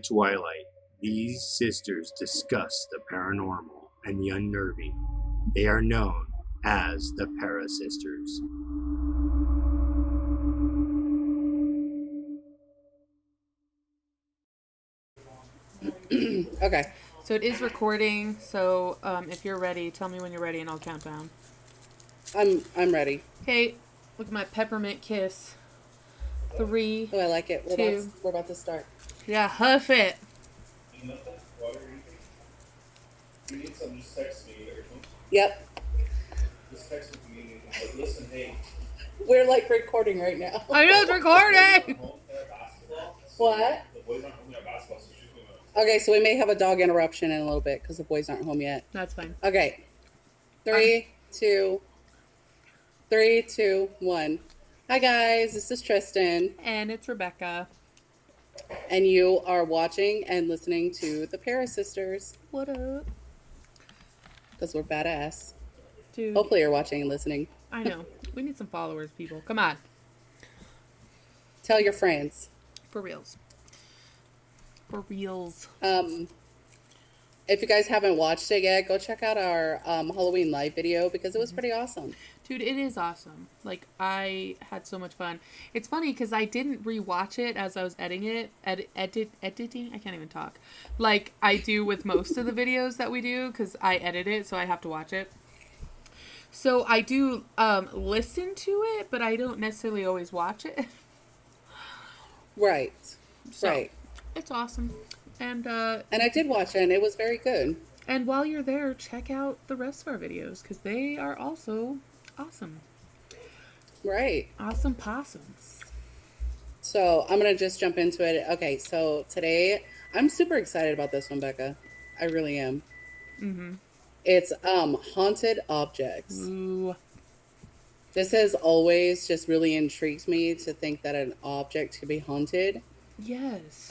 twilight, these sisters discuss the paranormal and the unnerving. They are known as the ParaSisters. Okay. So it is recording. So if you're ready, tell me when you're ready and I'll count down. I'm ready. Okay, look at my peppermint kiss. 3. Oh, I like it. We're about to start. Yeah, huff it. You need some, just text me or something. Yep. Just text with me and listen, hey. We're like recording right now. I know it's recording! What? The boys aren't home at basketball, so she's going to... Okay, so we may have a dog interruption in a little bit because the boys aren't home yet. That's fine. Okay. 3, 2, 1. Hi guys, this is Tristan. And it's Rebecca. And you are watching and listening to the ParaSisters. What up? Because we're badass. Dude. Hopefully you're watching and listening. I know. We need some followers, people. Come on. Tell your friends. For reals. For reals. If you guys haven't watched it yet, go check out our Halloween live video because it was pretty awesome. Dude, it is awesome. Like, I had so much fun. It's funny because I didn't rewatch it as I was editing it. Editing? I can't even talk. Like I do with most of the videos that we do because I edit it, so I have to watch it. So I do listen to it, but I don't necessarily always watch it. Right. So, right. It's awesome. And I did watch it, and it was very good. And while you're there, check out the rest of our videos because they are also awesome. Right. Awesome possums. So I'm going to just jump into it. Okay, so today, I'm super excited about this one, Becca. I really am. Mm-hmm. It's haunted objects. Ooh. This has always just really intrigued me to think that an object could be haunted. Yes.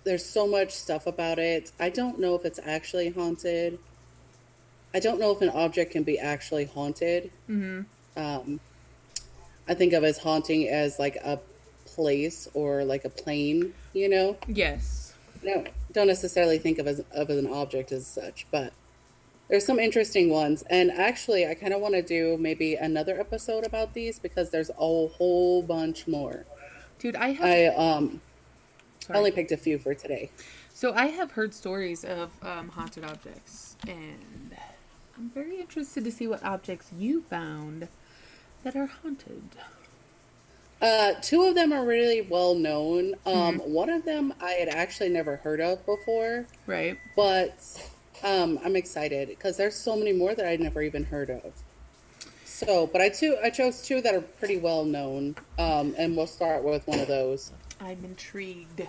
There's so much stuff about it. I don't know if it's actually haunted. I don't know if an object can be actually haunted. Mm-hmm. I think of as haunting as like a place or like a plane, you know? Yes. No, don't necessarily think of an object as such, but there's some interesting ones. And actually, I kind of want to do maybe another episode about these because there's a whole bunch more. Dude, I only picked a few for today. So I have heard stories of haunted objects, and I'm very interested to see what objects you found that are haunted. 2 of them are really well known. One of them I had actually never heard of before. Right. But I'm excited because there's so many more that I'd never even heard of. So, but I chose 2 that are pretty well known, and we'll start with one of those. I'm intrigued.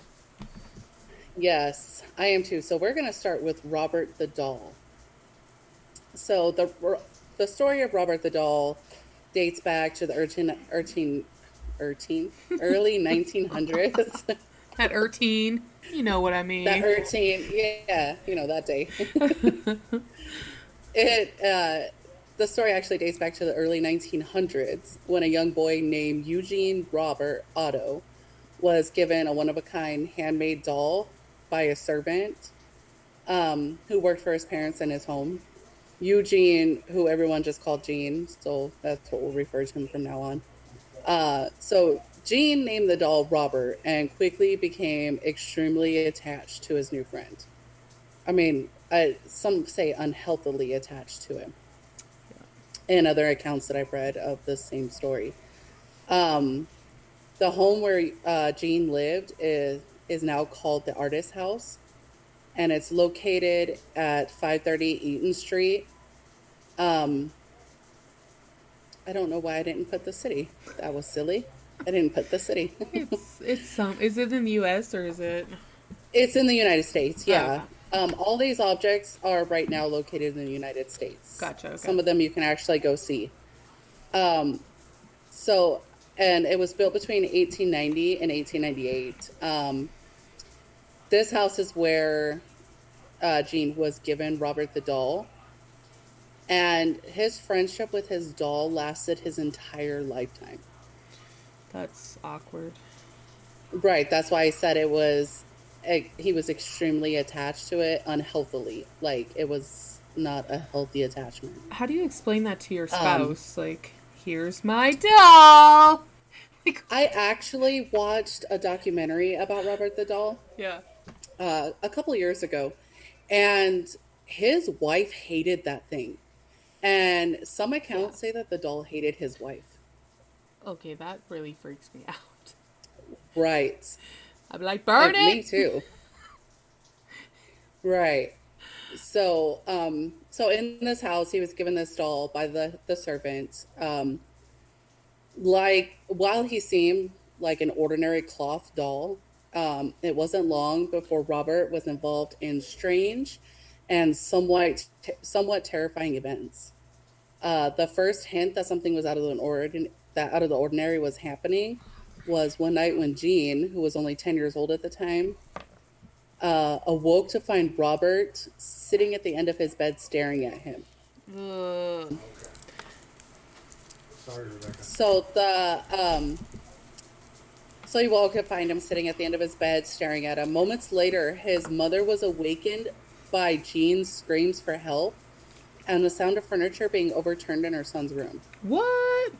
Yes, I am too. So we're going to start with Robert the Doll. So the story of Robert the Doll dates back to the early 1900s. That 13, you know what I mean. That 13, yeah, you know, that day. The story actually dates back to the early 1900s when a young boy named Eugene Robert Otto was given a one-of-a-kind handmade doll by a servant who worked for his parents in his home. Eugene, who everyone just called Gene, so that's what we'll refer to him from now on. So Gene named the doll Robert and quickly became extremely attached to his new friend. I mean, some say unhealthily attached to him. Yeah. In other accounts that I've read of the same story. The home where Gene lived is now called the Artist House, and it's located at 530 Eaton Street. I don't know why I didn't put the city. That was silly. I didn't put the city. Is it in the U.S. or is it? It's in the United States, yeah. Oh, okay. All these objects are right now located in the United States. Gotcha. Okay. Some of them you can actually go see. And it was built between 1890 and 1898. This house is where Gene was given Robert the Doll. And his friendship with his doll lasted his entire lifetime. That's awkward. Right. That's why I said it was he was extremely attached to it unhealthily. Like, it was not a healthy attachment. How do you explain that to your Um, spouse? Like, here's my doll. Like, I actually watched a documentary about Robert the Doll yeah. a couple years ago, and his wife hated that thing. And some Yeah. accounts say that the doll hated his wife. Okay, that really freaks me out. Right. I'd be like, burn Me it. too. Right. So in this house, he was given this doll by the servant. Like, while he seemed like an ordinary cloth doll, it wasn't long before Robert was involved in strange and somewhat terrifying events. The first hint that something was out of the ordinary was happening was one night when Jean, who was only 10 years old at the time, awoke to find Robert sitting at the end of his bed staring at him. Ugh. Sorry, Rebecca. So he woke to find him sitting at the end of his bed staring at him. Moments later, his mother was awakened by Jean's screams for help and the sound of furniture being overturned in her son's room. What?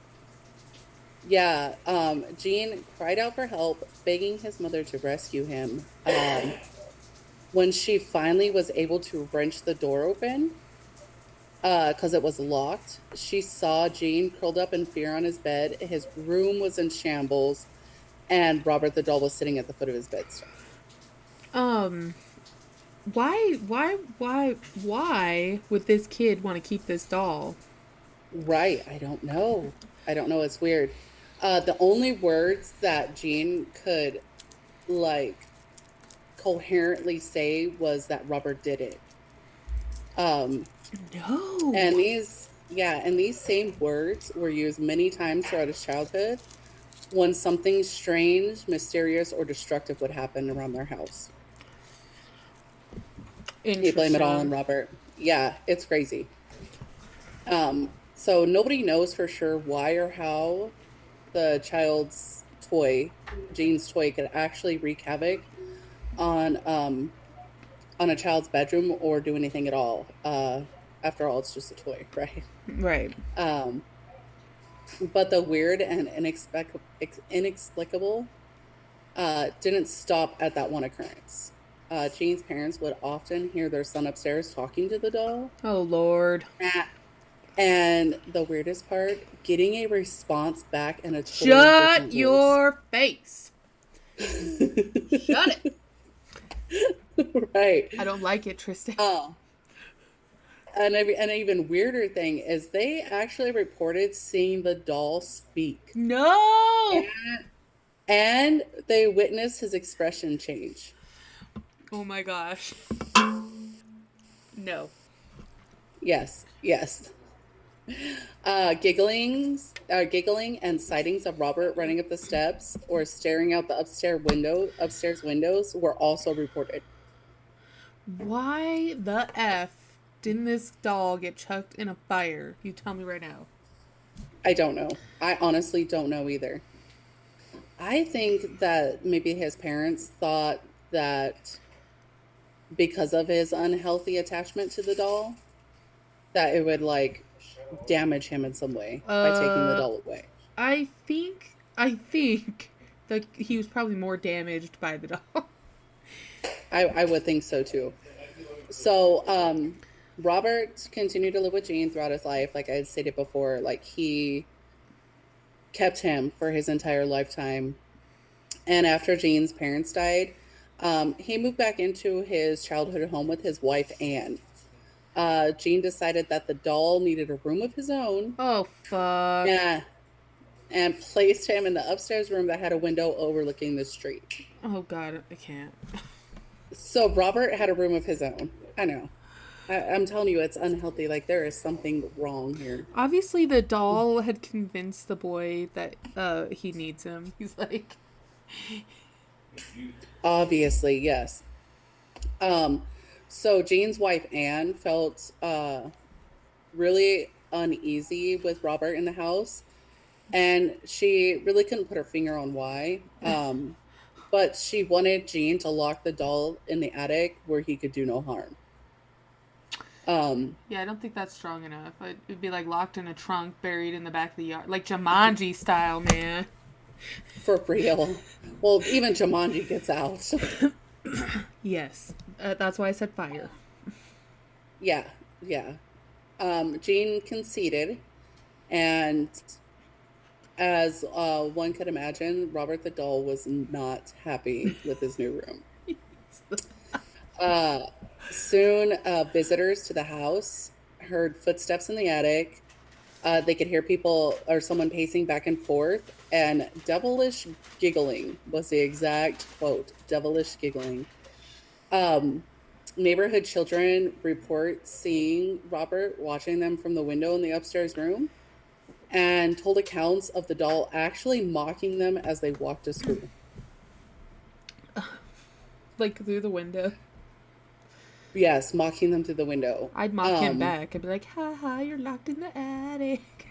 Yeah, Jean cried out for help, begging his mother to rescue him. When she finally was able to wrench the door open, because it was locked, she saw Jean curled up in fear on his bed. His room was in shambles, and Robert the doll was sitting at the foot of his bedstead. Um, why would this kid want to keep this doll? Right, I don't know. I don't know. It's weird. The only words that Jean could, like, coherently say was that Robert did it. Um, No. and these same words were used many times throughout his childhood when something strange, mysterious, or destructive would happen around their house. They blame it all on Interesting. Robert. Yeah, it's crazy. So nobody knows for sure why or how the child's toy, Jean's toy, could actually wreak havoc on um, on a child's bedroom or do anything at all. After all, it's just a toy, right? Right. Um, but the weird and inexplicable didn't stop at that one occurrence. Jean's parents would often hear their son upstairs talking to the doll. Oh Lord. And the weirdest part, getting a response back in a totally Shut different your face. voice. Shut it. Right. I don't like it, Tristan. And an even weirder thing is they actually reported seeing the doll speak. No. And they witnessed his expression change. Oh my gosh. No. Yes, yes. Giggling and sightings of Robert running up the steps or staring out the upstairs windows were also reported. Why the F didn't this doll get chucked in a fire? You tell me right now. I don't know. I honestly don't know either. I think that maybe his parents thought that because of his unhealthy attachment to the doll, that it would, like, damage him in some way by taking the doll away. I think that he was probably more damaged by the doll. I would think so too. So, Robert continued to live with Jean throughout his life. Like I had stated before, like he kept him for his entire lifetime. And after Jean's parents died, he moved back into his childhood home with his wife, Anne. Jean decided that the doll needed a room of his own. Oh fuck. Yeah. And placed him in the upstairs room that had a window overlooking the street. Oh god, I can't. So Robert had a room of his own. I know. I'm telling you, it's unhealthy. Like, there is something wrong here. Obviously the doll had convinced the boy that he needs him. He's like, Obviously, yes. So Jean's wife, Anne, felt really uneasy with Robert in the house. And she really couldn't put her finger on why. but she wanted Jean to lock the doll in the attic where he could do no harm. Yeah, I don't think that's strong enough. It'd be like locked in a trunk, buried in the back of the yard, like Jumanji style, man. For real. Well, even Jumanji gets out. Yes, that's why I said fire. Yeah. Jean conceded, and as one could imagine, Robert the Doll was not happy with his new room. Soon, visitors to the house heard footsteps in the attic. They could hear people or someone pacing back and forth, and devilish giggling was the exact quote. Devilish giggling. Neighborhood children report seeing Robert watching them from the window in the upstairs room, and told accounts of the doll actually mocking them as they walked to school. Like through the window. Yes, mocking them through the window. I'd mock him back. I'd be like, ha ha, you're locked in the attic.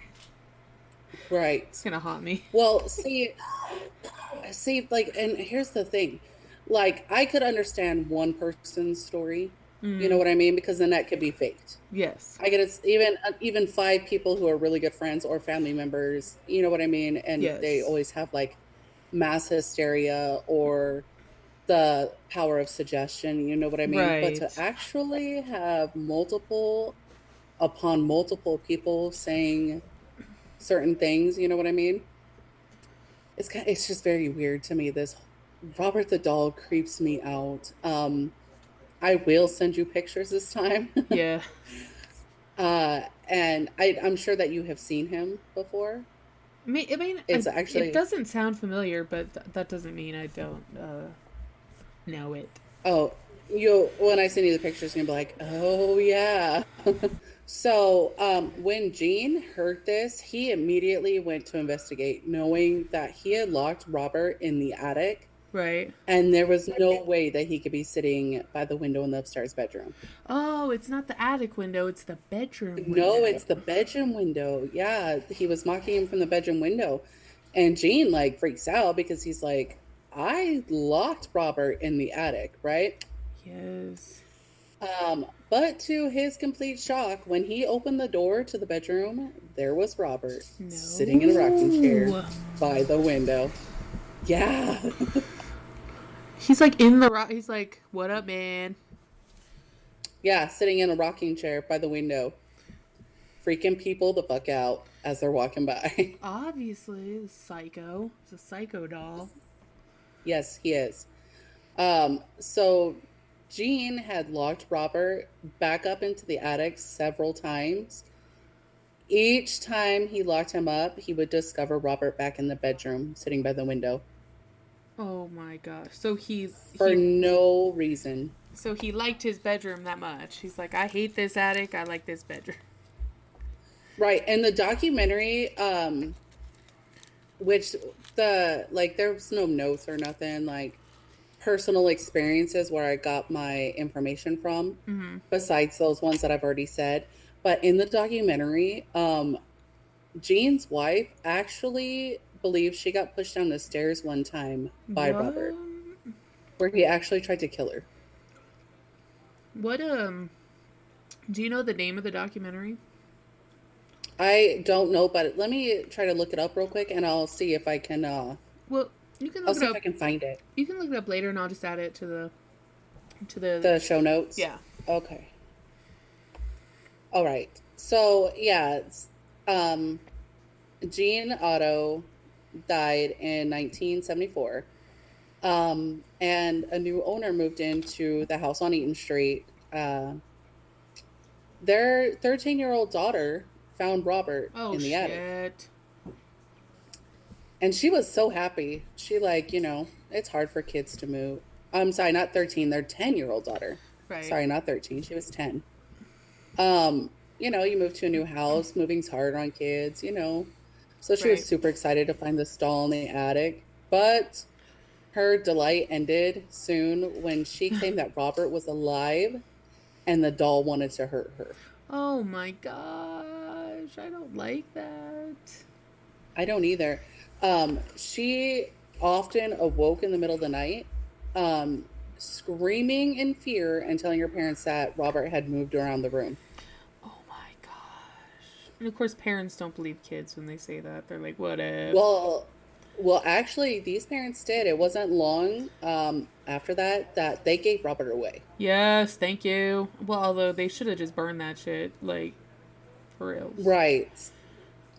Right. It's gonna haunt me. Well, see, like, and here's the thing. Like, I could understand one person's story. You know what I mean? Because then that could be faked. Yes. I get it's even 5 people who are really good friends or family members. You know what I mean? And Yes. they always have like mass hysteria or the power of suggestion. You know what I mean? Right. But to actually have multiple upon multiple people saying certain things, you know what I mean? It's just very weird to me. This Robert the Doll creeps me out. I will send you pictures this time. Yeah. And I'm sure that you have seen him before. I mean, It's actually- it doesn't sound familiar, but that doesn't mean I don't know it. Oh, when I send you the pictures, you're gonna be like, oh yeah. So when Gene heard this, he immediately went to investigate, knowing that he had locked Robert in the attic. Right. And there was no way that he could be sitting by the window in the upstairs bedroom. Oh, it's not the attic window, it's the bedroom window. No, it's the bedroom window. Yeah, he was mocking him from the bedroom window. And Gene, like, freaks out because he's like, I locked Robert in the attic, right? Yes. But to his complete shock, when he opened the door to the bedroom, there was Robert sitting in a rocking chair by the window. Yeah. He's like in the rock. He's like, "What up, man?" Yeah, sitting in a rocking chair by the window, freaking people the fuck out as they're walking by. Obviously, it's psycho. It's a psycho doll. Yes, he is. So Gene had locked Robert back up into the attic several times. Each time he locked him up, he would discover Robert back in the bedroom, sitting by the window. Oh my gosh! So for no reason. So he liked his bedroom that much. He's like, I hate this attic. I like this bedroom. Right. And the documentary, which there's no notes or nothing, like personal experiences where I got my information from, besides those ones that I've already said. But in the documentary, Jean's wife actually believes she got pushed down the stairs one time by Robert, where he actually tried to kill her. What, do you know the name of the documentary? I don't know, but let me try to look it up real quick, and I'll see if I can, well, you can I'll look see it if up. I can find it. You can look it up later, and I'll just add it to the show notes. Yeah. Okay. All right. So yeah, it's, Jean Otto died in 1974, and a new owner moved into the house on Eaton Street. Their 13-year-old daughter found Robert in the attic. And she was so happy. She it's hard for kids to move. I'm sorry, not 13, their 10-year-old daughter. Right. Sorry, not 13. She was 10. You move to a new house, moving's hard on kids, So she was super excited to find this doll in the attic. But her delight ended soon when she claimed that Robert was alive and the doll wanted to hurt her. Oh my gosh, I don't like that. I don't either. She often awoke in the middle of the night, screaming in fear and telling her parents that Robert had moved around the room. Oh my gosh. And of course, parents don't believe kids when they say that. They're like, what if? Well, actually, these parents did. It wasn't long after that they gave Robert away. Yes, thank you. Well, although they should have just burned that shit, like, for real. Right.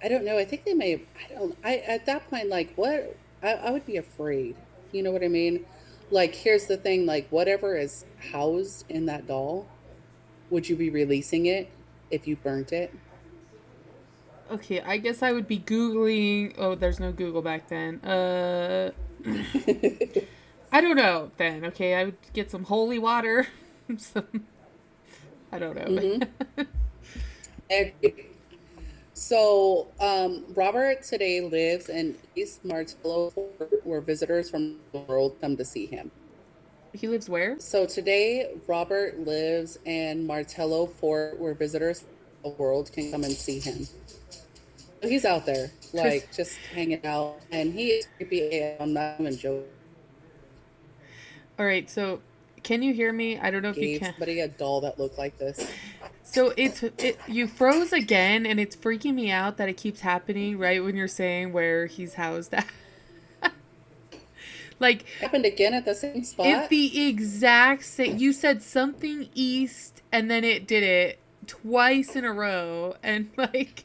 I don't know. I think they may have, I don't, I, at that point, like, what? I would be afraid. You know what I mean? Like, here's the thing, like, whatever is housed in that doll, would you be releasing it if you burnt it? Okay, I guess I would be Googling. Oh, there's no Google back then. I don't know then, okay? I would get some holy water. I don't know. Mm-hmm. So, Robert today lives in East Martello, where visitors from the world come to see him. He lives where? So today, Robert lives in Martello Fort, where visitors from the world can come and see him. He's out there, like, just hanging out, and he is creepy. I'm not even joking. All right, so can you hear me? I don't know if you can. Somebody a doll that looked like this. So you froze again, and it's freaking me out that it keeps happening right when you're saying where he's housed at. Like, happened again at the same spot. At the exact same. You said something east, and then it did it twice in a row, and like,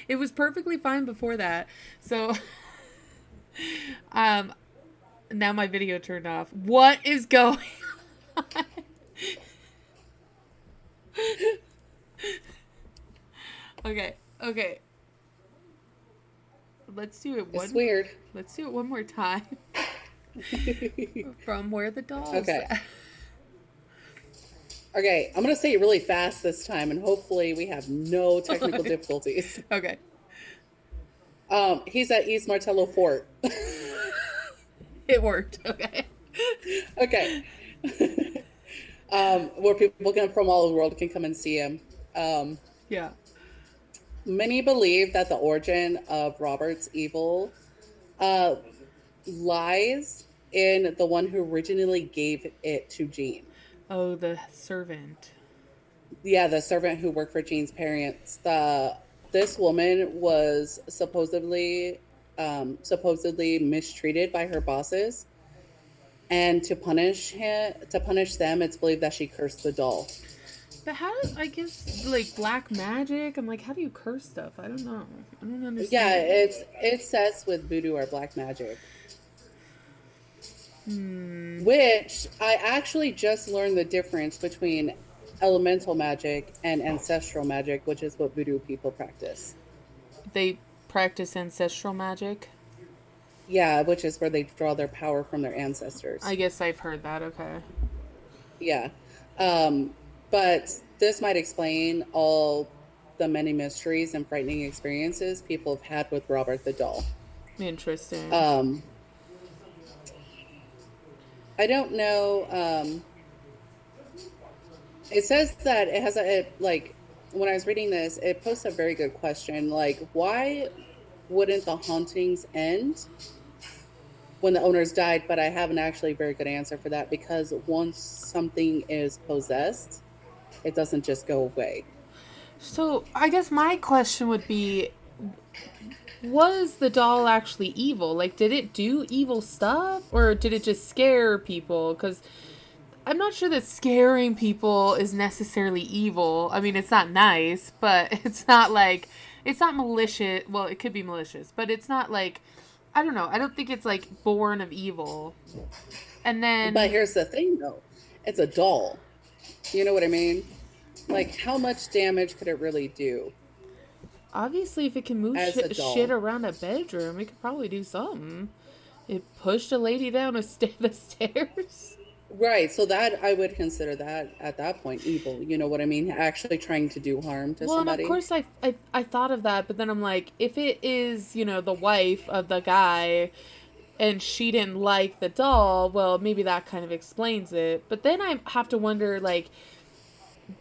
it was perfectly fine before that. So, now my video turned off. What is going on? Okay. Let's do it It's weird. Let's do it one more time. From where the dolls. Okay. Okay, I'm gonna say it really fast this time, and hopefully we have no technical difficulties. Okay. He's at East Martello Fort. It worked. Okay. Okay. Where people from all over the world can come and see him. Yeah. Many believe that the origin of Robert's evil lies in the one who originally gave it to Jean. Oh, the servant. Yeah, the servant who worked for Jean's parents. This woman was supposedly mistreated by her bosses, and to punish them, it's believed that she cursed the doll. But how does, I guess, like, black magic? I'm like, how do you curse stuff? I don't know. I don't understand. Yeah, it says with voodoo or black magic. Which I actually just learned the difference between elemental magic and ancestral magic, which is what voodoo people practice. They practice ancestral magic? Yeah, which is where they draw their power from their ancestors. I guess I've heard that, okay. Yeah. But this might explain all the many mysteries and frightening experiences people have had with Robert the Doll. Interesting. I don't know. It says that it has when I was reading this, it posed a very good question. Like, why wouldn't the hauntings end when the owners died? But I have an actually very good answer for that, because once something is possessed, it doesn't just go away. So I guess my question would be, was the doll actually evil? Like, did it do evil stuff, or did it just scare people? Because I'm not sure that scaring people is necessarily evil. I mean, it's not nice, but it's not malicious. Well, it could be malicious, but it's not like, I don't know. I don't think it's like born of evil. And then, but here's the thing, though. It's a doll. You know what I mean? Like, how much damage could it really do? Obviously, if it can move shit around a bedroom, it could probably do something. It pushed a lady down the stairs. Right, so that I would consider that at that point evil. You know what I mean? Actually trying to do harm to somebody. Well, and of course I thought of that, but then I'm like, if it is, the wife of the guy, and she didn't like the doll, well, maybe that kind of explains it. But then I have to wonder, like,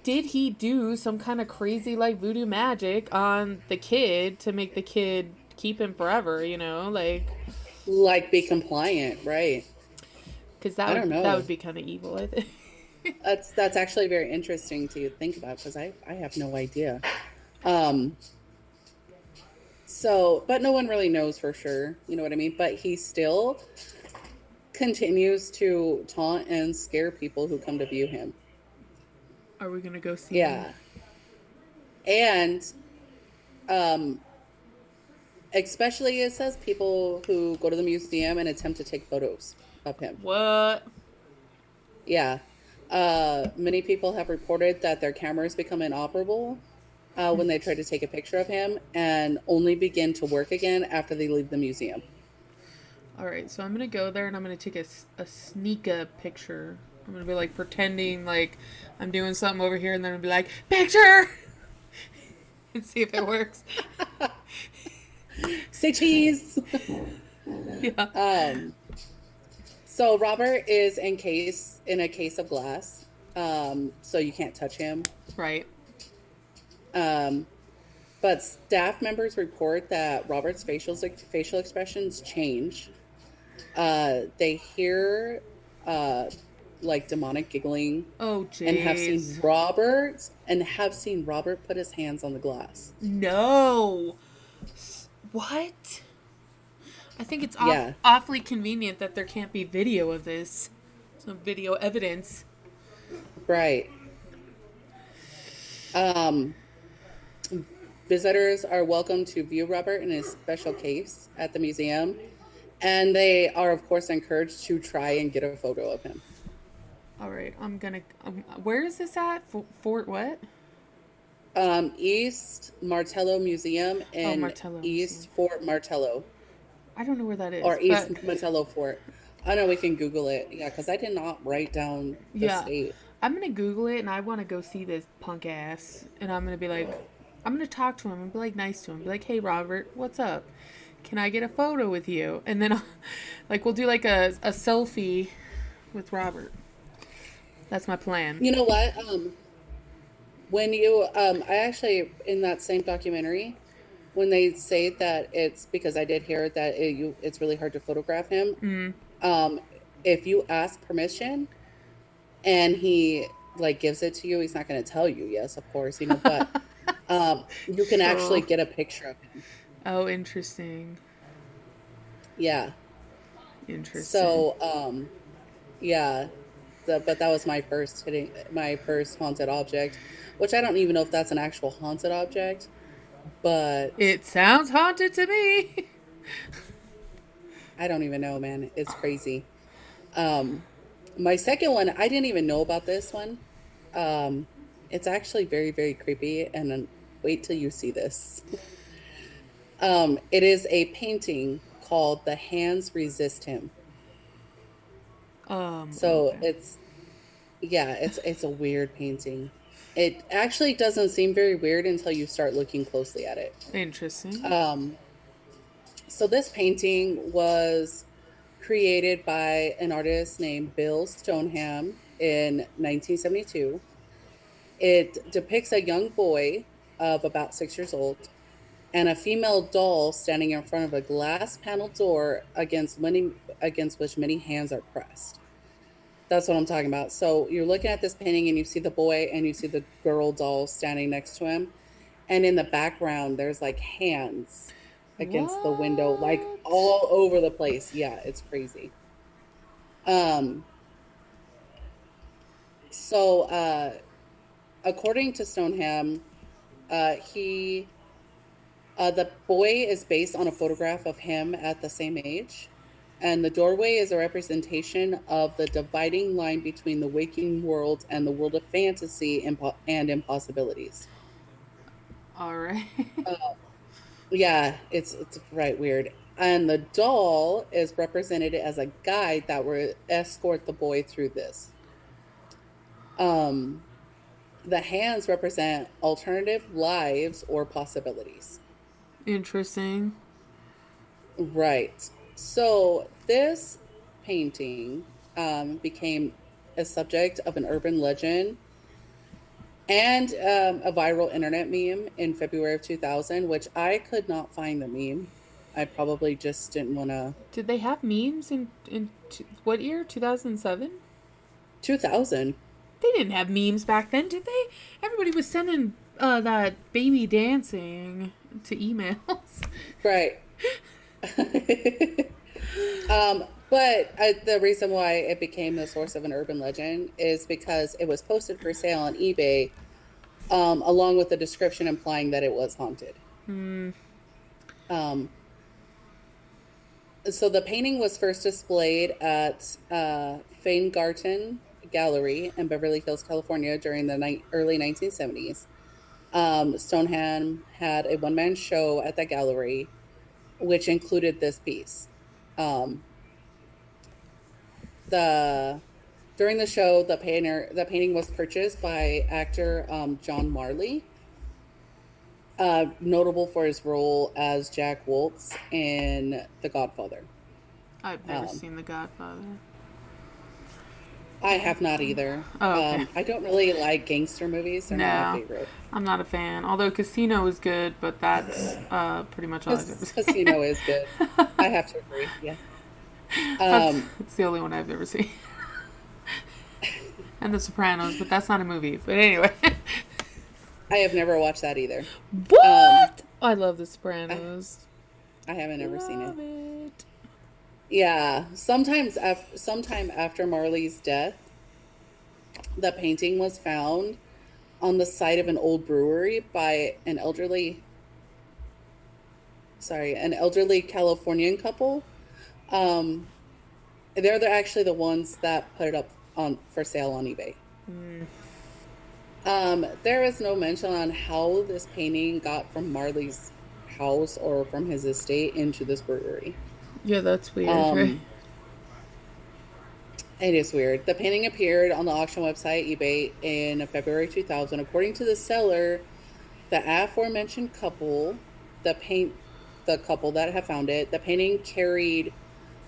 did he do some kind of crazy, like, voodoo magic on the kid to make the kid keep him forever, like... Like, be compliant, right? Because I don't that know. would be kind of evil, I think. That's actually very interesting to think about because I have no idea. Um, so, but no one really knows for sure. You know what I mean? But he still continues to taunt and scare people who come to view him. Are we gonna go see him? Yeah. And um, especially it says people who go to the museum and attempt to take photos of him. What? Yeah. Many people have reported that their cameras become inoperable when they try to take a picture of him and only begin to work again after they leave the museum. All right, so I'm gonna go there and I'm gonna take a sneak picture. I'm gonna be like pretending like I'm doing something over here, and then I'll be like, picture, and see if it works. Say cheese. Yeah. So Robert is in a case of glass, so you can't touch him. Right. But staff members report that Robert's facial expressions change. They hear like demonic giggling. Oh, jeez. And have seen Robert put his hands on the glass. No. What? I think it's awfully convenient that there can't be video of this. Some video evidence. Right. Visitors are welcome to view Robert in his special case at the museum, and they are, of course, encouraged to try and get a photo of him. All right, I'm gonna. Where is this at? Fort what? East Martello Museum in Martello East Museum. Fort Martello. I don't know where that is. Or East Martello Fort. I know we can Google it. Yeah, because I did not write down the state. I'm gonna Google it, and I want to go see this punk ass, and I'm gonna be like, I'm gonna talk to him and be like nice to him, be like, hey Robert, what's up? Can I get a photo with you? And then, like, we'll do like a selfie with Robert. That's my plan. You know what? When you, I actually, in that same documentary, when they say that it's because I did hear that it's really hard to photograph him. If you ask permission and he like gives it to you, he's not going to tell you. Yes, of course, but you can actually get a picture of him. Oh, interesting. Yeah. Interesting. So, yeah. But that was my first haunted object, which I don't even know if that's an actual haunted object, but it sounds haunted to me. I don't even know, man. It's crazy. My second one, I didn't even know about this one. It's actually very, very creepy, and then wait till you see this. It is a painting called "The Hands Resist Him." So okay. it's a weird painting. It actually doesn't seem very weird until you start looking closely at it. Interesting. So this painting was created by an artist named Bill Stoneham in 1972. It depicts a young boy of about 6 years old and a female doll standing in front of a glass panel door against which many hands are pressed. That's what I'm talking about. So you're looking at this painting and you see the boy and you see the girl doll standing next to him. And in the background, there's like hands against the window, like all over the place. Yeah, it's crazy. So according to Stoneham, the boy is based on a photograph of him at the same age. And the doorway is a representation of the dividing line between the waking world and the world of fantasy and impossibilities. All right. Yeah, it's right weird. And the doll is represented as a guide that will escort the boy through this. The hands represent alternative lives or possibilities. Interesting. Right. So this painting became a subject of an urban legend and a viral internet meme in February of 2000, which I could not find the meme. I probably just didn't want to. Did they have memes what year? 2007? 2000. They didn't have memes back then, did they? Everybody was sending that baby dancing to emails. Right. But the reason why it became the source of an urban legend is because it was posted for sale on eBay, along with a description implying that it was haunted. So the painting was first displayed at Feingarten Gallery in Beverly Hills, California during the early 1970s. Stoneham had a one-man show at the gallery, which included this piece. During the show, the painting was purchased by actor John Marley, notable for his role as Jack Woltz in The Godfather. I've never seen The Godfather. I have not either. Oh, okay. I don't really like gangster movies. They're not my favorite. I'm not a fan. Although Casino is good, but that's pretty much all I've ever seen. Casino is good. I have to agree. Yeah. It's the only one I've ever seen. And The Sopranos, but that's not a movie. But anyway. I have never watched that either. What? I love The Sopranos. I haven't ever seen it. Yeah. Sometime after Marley's death, the painting was found on the site of an old brewery by an elderly Californian couple. They're actually the ones that put it up for sale on eBay. There is no mention on how this painting got from Marley's house or from his estate into this brewery. Yeah, that's weird, right? It is weird. The painting appeared on the auction website eBay in February 2000. According to the seller, the aforementioned couple, the couple that had found it, the painting carried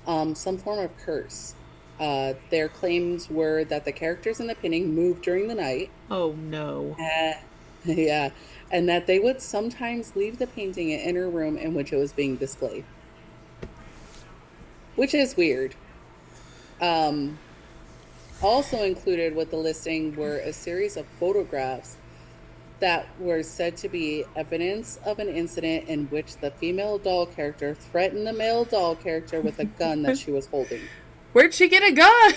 some form of curse. Their claims were that the characters in the painting moved during the night. Oh, no. Yeah. And that they would sometimes leave the painting and enter a room in which it was being displayed. Which is weird. Also included with the listing were a series of photographs that were said to be evidence of an incident in which the female doll character threatened the male doll character with a gun that she was holding. Where'd she get a gun?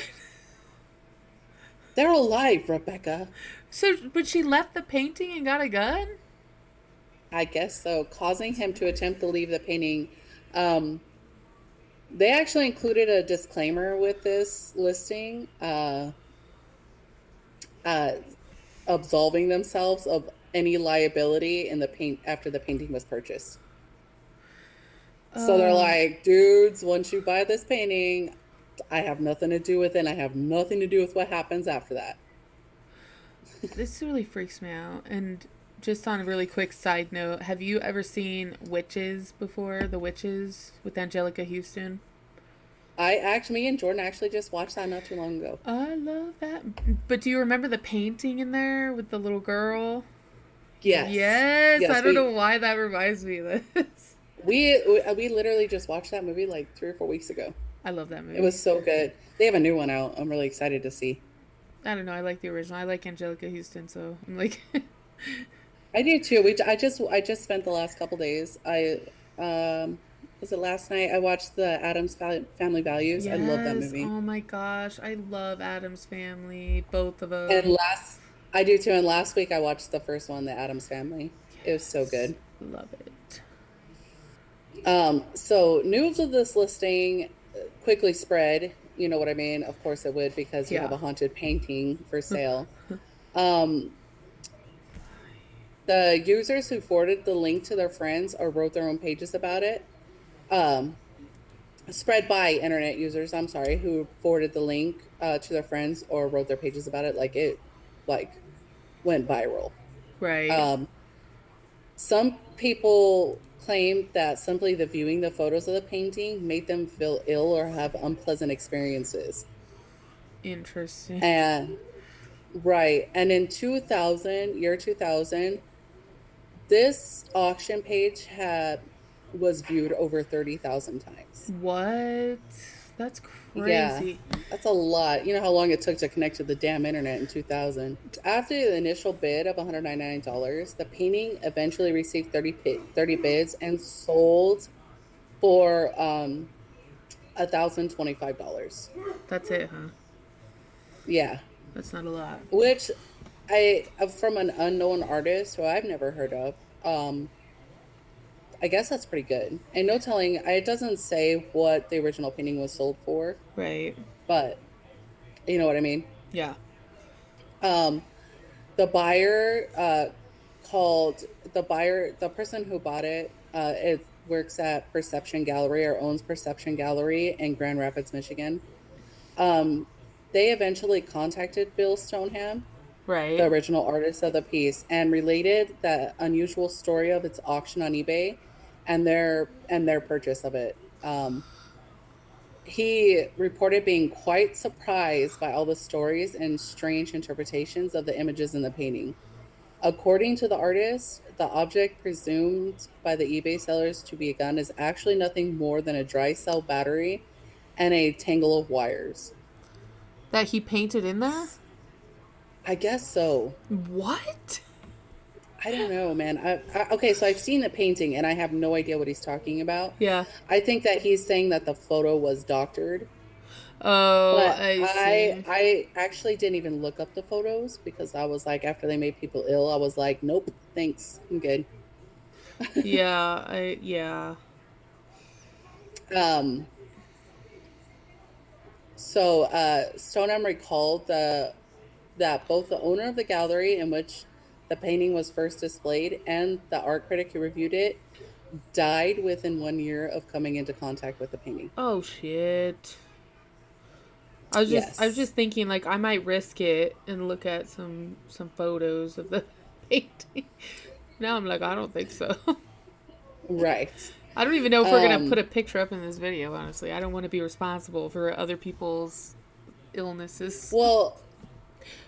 They're alive, Rebecca. But she left the painting and got a gun? I guess so, causing him to attempt to leave the painting. They actually included a disclaimer with this listing, absolving themselves of any liability in the paint after the painting was purchased. So they're like, dudes, once you buy this painting, I have nothing to do with it. And I have nothing to do with what happens after that. This really freaks me out. And just on a really quick side note, have you ever seen Witches before? The Witches with Angelica Houston? Me and Jordan actually just watched that not too long ago. I love that. But do you remember the painting in there with the little girl? Yes. Yes. I don't know why that reminds me of this. We literally just watched that movie like 3 or 4 weeks ago. I love that movie. It was so good. They have a new one out. I'm really excited to see. I don't know. I like the original. I like Angelica Houston, so I'm like. I do too. I just spent the last couple days. Was it last night? I watched the Addams Family Values. Yes. I love that movie. Oh my gosh, I love Addams Family. Both of them. And I do too. And last week I watched the first one, the Addams Family. Yes. It was so good. Love it. So news of this listing quickly spread. You know what I mean? Of course it would, because you have a haunted painting for sale. The users who forwarded the link to their friends or wrote their own pages about it, spread by internet users, who forwarded the link to their friends or wrote their pages about it, it went viral. Right. Some people claimed that simply the viewing the photos of the painting made them feel ill or have unpleasant experiences. Interesting. And in 2000, this auction page was viewed over 30,000 times. What? That's Yeah, crazy. that's a lot. You know how long it took to connect to the damn internet in 2000? After the initial bid of $199, the painting eventually received 30 bids and sold for $1,025. That's it, huh? Yeah, That's not a lot. which from an unknown artist who I've never heard of. I guess that's pretty good. And no telling, it doesn't say what the original painting was sold for, Right. but you know what I mean. Yeah. Um, the buyer called the person who bought it. It works at Perception Gallery or owns Perception Gallery in Grand Rapids, Michigan. Um, they eventually contacted Bill Stoneham, the Right. original artist of the piece, and related the unusual story of its auction on eBay and their purchase of it. He reported being quite surprised by all the stories and strange interpretations of the images in the painting. According to the artist, the object presumed by the eBay sellers to be a gun is actually nothing more than a dry cell battery and a tangle of wires. That he painted in there? I guess so. What? I don't know, man. Okay, so I've seen the painting and I have no idea what he's talking about. Yeah. I think that he's saying that the photo was doctored, Oh, but I I see. I actually didn't even look up the photos because I was like, after they made people ill, I was like, nope, thanks, I'm good. Yeah. Um, so Stoneham recalled that both the owner of the gallery in which the painting was first displayed and the art critic who reviewed it died within 1 year of coming into contact with the painting. Oh shit. I was just Yes. thinking like I might risk it and look at some photos of the painting. Now I'm like I don't think so. Right. I don't even know if we're gonna put Um, a picture up in this video, honestly. I don't want to be responsible for other people's illnesses. well,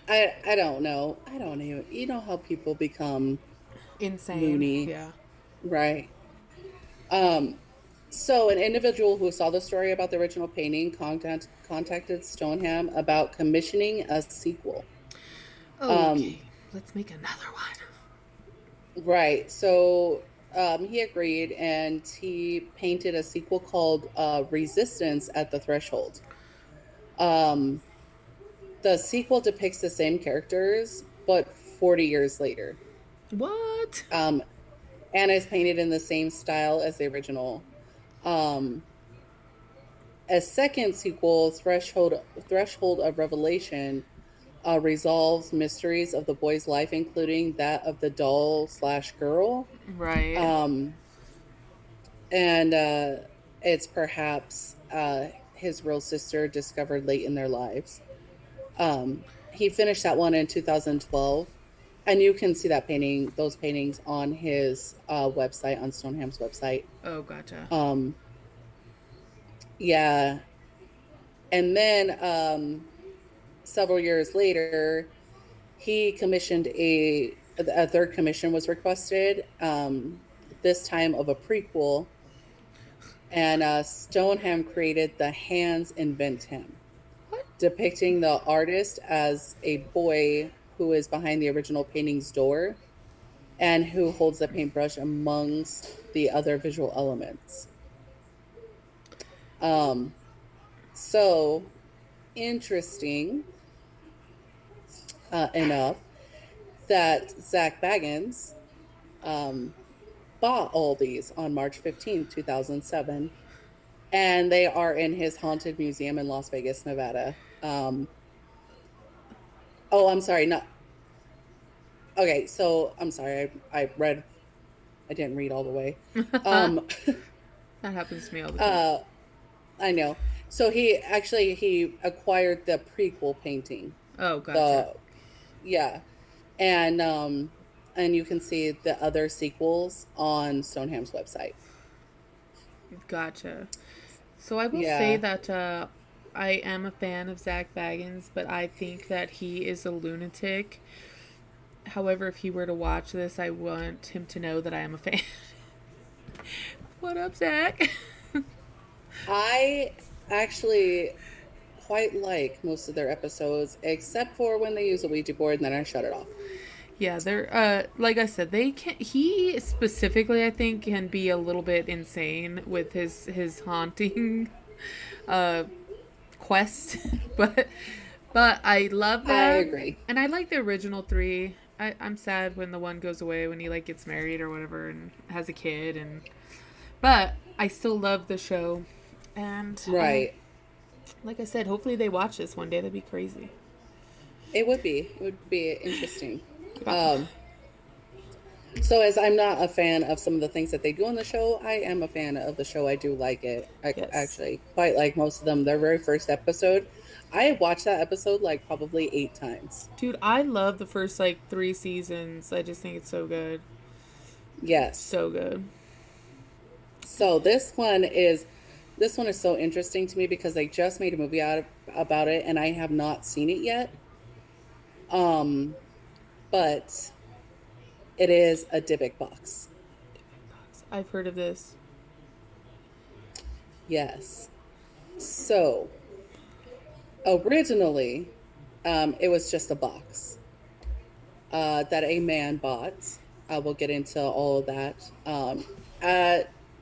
I don't know. I don't know. You know how people become Insane. loony, Yeah. right? Um, so an individual who saw the story about the original painting contacted Stoneham about commissioning a sequel. Um, Okay. Let's make another one. right. So he agreed and he painted a sequel called Resistance at the Threshold. Um, the sequel depicts the same characters, but 40 years later. What? Um, and is painted in the same style as the original. Um, a second sequel, Threshold of Revelation, resolves mysteries of the boy's life, including that of the doll slash girl. Right. Um, and it's perhaps his real sister discovered late in their lives. He finished that one in 2012. And you can see those paintings on his website, on Stoneham's website. Oh, gotcha. Um, yeah. And then several years later, he commissioned a third commission was requested, this time of a prequel. And Stoneham created The Hands Invent Him, What? depicting the artist as a boy who is behind the original painting's door and who holds the paintbrush amongst the other visual elements. Um, so interesting enough that Zach Baggins um, bought all these on March 15th, 2007, and they are in his haunted museum in Las Vegas, Nevada. Oh, I'm sorry, not okay. So I'm sorry, I didn't read all the way. That Um, happens to me all the time. uh, I know. So he acquired the prequel painting. Oh, gotcha. The Yeah, and and you can see the other sequels on Stoneham's website. Gotcha. So I will say Yeah. that I am a fan of Zach Baggins, but I think that he is a lunatic. However, if he were to watch this, I want him to know that I am a fan. What up, Zach? I actually quite like most of their episodes, except for when they use a Ouija board, and then I shut it off. Yeah, they're like I said, they can. He specifically, I think, can be a little bit insane with his haunting uh quest, but I love I them, agree. and I like the original three. I'm sad when the one goes away, when he like gets married or whatever and has a kid, and but I still love the show, and Right. like I said, hopefully they watch this one day. That'd be crazy. It would be. It would be interesting. Yeah. So as I'm not a fan of some of the things that they do on the show, I am a fan of the show. I do like it. I Yes. actually quite like most of them. Their very first episode, I watched that episode like probably 8 times. Dude, I love the first like 3 seasons. I just think it's so good. Yes. So good. So this one is so interesting to me because they just made a movie about it, and I have not seen it yet. But it is a Dybbic Box. I've heard of this. Yes. So originally, it was just a box that a man bought. We'll get into all of that.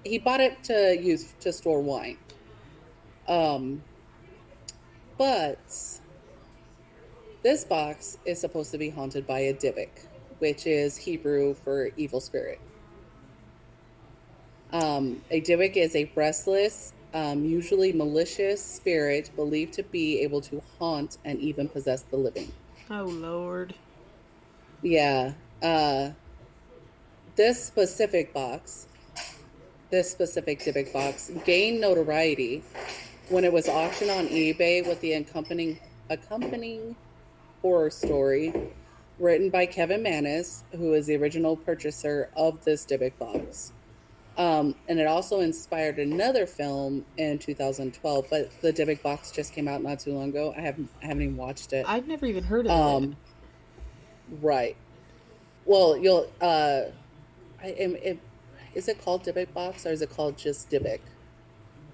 He bought it to use to store wine. But this box is supposed to be haunted by a Dybbic, which is Hebrew for evil spirit. A Dybbic is a restless, usually malicious spirit believed to be able to haunt and even possess the living. Oh, Lord. Yeah. This specific Dybbic box gained notoriety when it was auctioned on eBay with the accompanying horror story written by Kevin Mannis, who is the original purchaser of this Dybbic box. And it also inspired another film in 2012, but the Dybbic Box just came out not too long ago. I haven't even watched it. I've never even heard of it. Right. Well, you'll is it called Dybbic Box or is it called just Dybbic?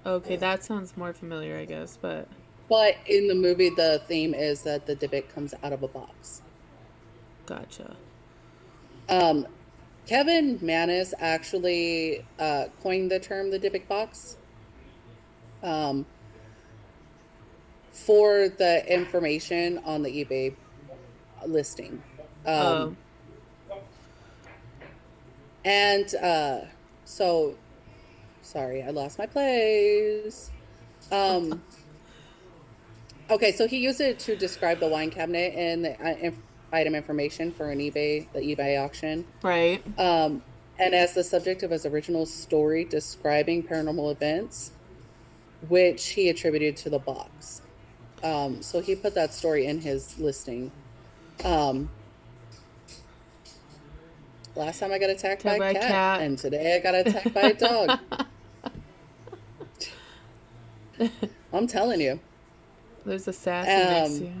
Okay, that sounds more familiar, I guess, but But in the movie, the theme is that the Dybbic comes out of a box. gotcha. Kevin Mannis actually coined the term the Dybbic Box for the information on the eBay listing. Oh, And so, sorry, I lost my place. Okay, so he used it to describe the wine cabinet and the item information for the eBay auction. right. And as the subject of his original story describing paranormal events, which he attributed to the box. So he put that story in his listing. Last time I got attacked by a cat, and today I got attacked by a dog. I'm telling you. There's a sassy next to you.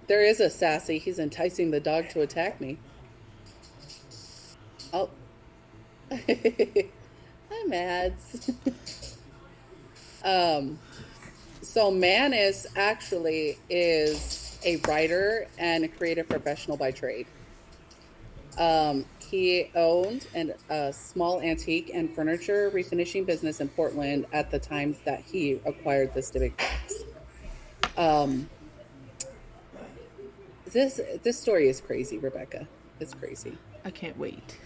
There is a sassy. He's enticing the dog to attack me. Oh. Hi, Mads. So Mannis actually is a writer and a creative professional by trade. He owned a small antique and furniture refinishing business in Portland at the time that he acquired this Dybbic box. This story is crazy, Rebecca. It's crazy. I can't wait.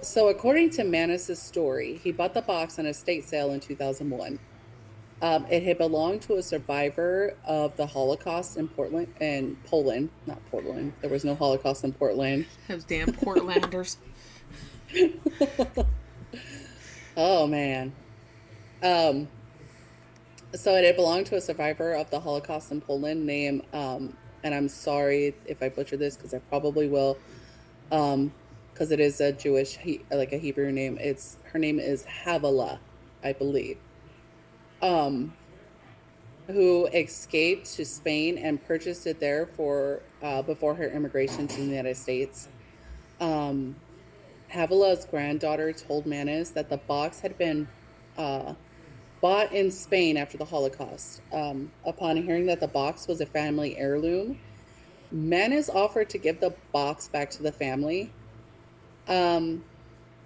So according to Mannis' story, he bought the box on a estate sale in 2001. It had belonged to a survivor of the Holocaust in Poland. Not Portland. There was no Holocaust in Portland. Those damn Portlanders. Oh, man. So it had belonged to a survivor of the Holocaust in Poland named, and I'm sorry if I butcher this because I probably will, because it is a Jewish, like a Hebrew name. Her name is Havilah, I believe. Who escaped to Spain and purchased it there before her immigration to the United States. Havilah's granddaughter told Manis that the box had been uh, bought in Spain after the Holocaust. Upon hearing that the box was a family heirloom, Manis offered to give the box back to the family. Um,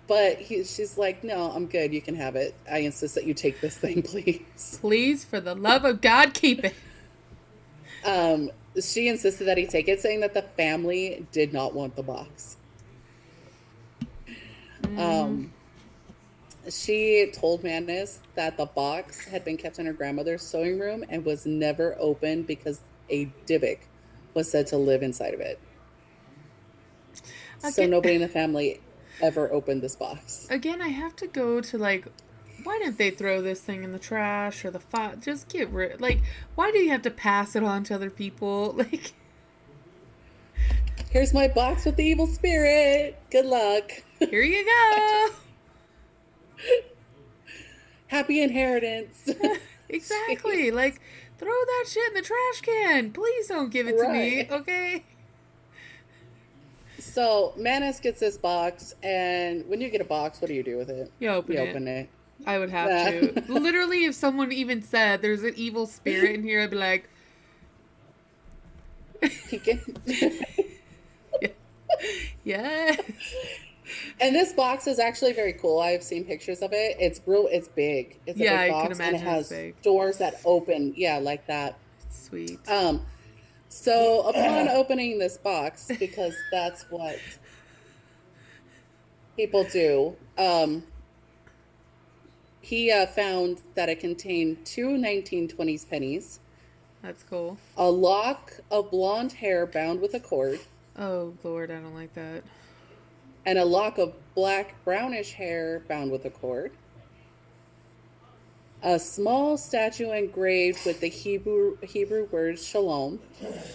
but she's like, no, I'm good. You can have it. I insist that you take this thing, please. Please, for the love of God, keep it. She insisted that he take it, saying that the family did not want the box. She told Manis that the box had been kept in her grandmother's sewing room and was never opened because a Dybbic was said to live inside of it. So Okay. nobody in the family ever opened this box. Again, I have to go to, like, why didn't they throw this thing in the trash or the fire? Just get rid. Like, why do you have to pass it on to other people? Like, Here's my box with the evil spirit. Good luck. here you go. Happy inheritance. Exactly. Like, throw that shit in the trash can. Please don't give it to me, Right. okay? So Manis gets this box, and when you get a box, what do you do with it? You open You it. open it. I would have Yeah. to. Literally, if someone even said there's an evil spirit in here, I'd be like, He can... yeah. And this box is actually very cool. I've seen pictures of it. It's big. It's a Yeah, big I can box, and it imagine it's has big. doors that open. Yeah, like that. Sweet. So upon opening this box, because that's what people do, he found that it contained two 1920s pennies, That's cool. a lock of blonde hair bound with a cord, Oh, Lord, I don't like that. and a lock of black brownish hair bound with a cord, a small statue engraved with the Hebrew word shalom,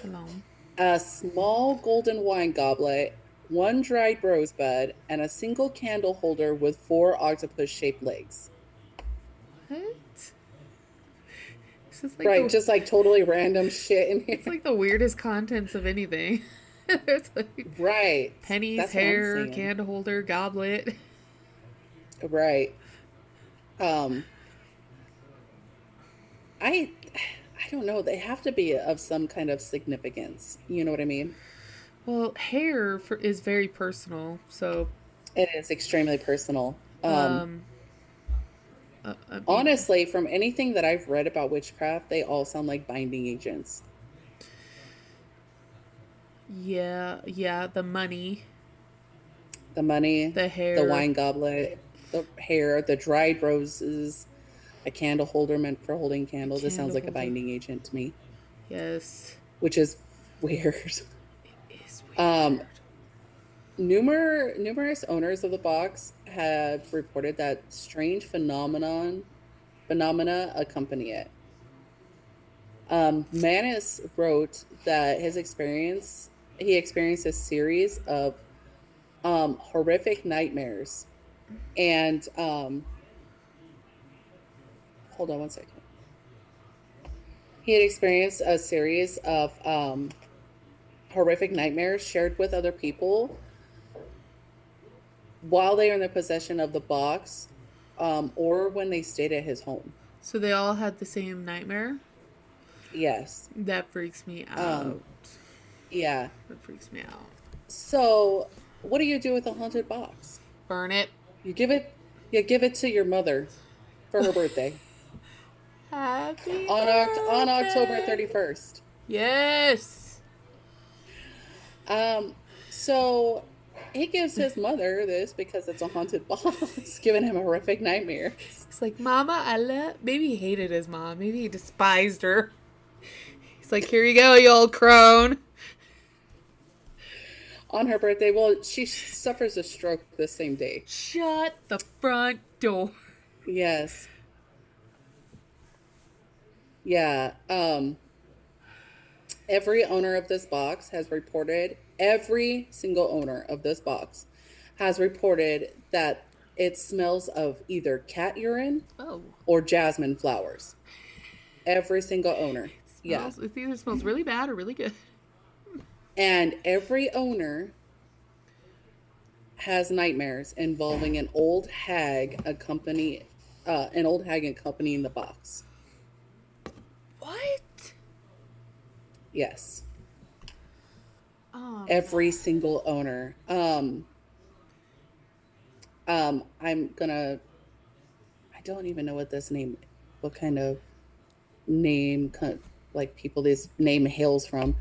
Shalom. a small golden wine goblet, one dried rosebud, and a single candle holder with 4 octopus-shaped legs. What? This is like Right, the, just like totally random shit in here. it's like the weirdest contents of anything. There's like Right. pennies, That's what I'm hair, saying. candle holder, goblet. Right. I don't know. They have to be of some kind of significance. You know what I mean? Well, hair is very personal, so It is extremely personal. I mean, Honestly, from anything that I've read about witchcraft, they all sound like binding agents. yeah, the money, The money, the hair, the wine goblet, the hair, the dried roses, a candle holder meant for holding candles. It sounds Candle like a holder. binding agent to me, Yes, which is weird. is weird. Numerous owners of the box have reported that strange phenomena accompany it. Manis wrote that he experienced a series of horrific nightmares, and hold on one second. He had experienced a series of horrific nightmares shared with other people while they were in the possession of the box, or when they stayed at his home. So they all had the same nightmare. Yes. That freaks me out. Yeah. That freaks me out. So, what do you do with a haunted box? Burn it. You give it to your mother for her birthday Happy on October birthday. 31st. Yes. So he gives his mother this because it's a haunted box, giving him horrific nightmares. It's like, Mama, maybe he hated his mom. Maybe he despised her. He's like, here you go, you old crone. On her birthday, well, she suffers a stroke the same day. Shut the front door. Yes. Yeah. Every owner of this box has reported, every single owner of this box has reported that it smells of either cat urine Oh. or jasmine flowers. Every single owner. Yeah. It either smells really bad or really good. And every owner has nightmares involving an old hag accompanying the box. What? Yes. Oh, Every single owner. I'm gonna. I don't even know what kind of like people this name hails from.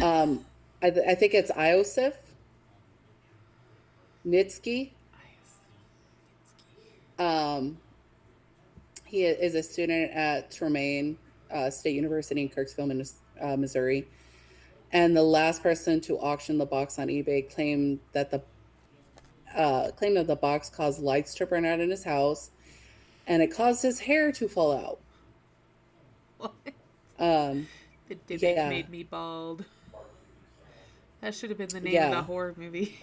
Um, I think it's Iosif Nitsky. Um, he is a student at Tremaine State University in Kirksville, Missouri. And the last person to auction the box on eBay claimed that the box caused lights to burn out in his house, and it caused his hair to fall out. what? Um, The Dybbic yeah, made me bald. That should have been the name of the yeah. horror movie.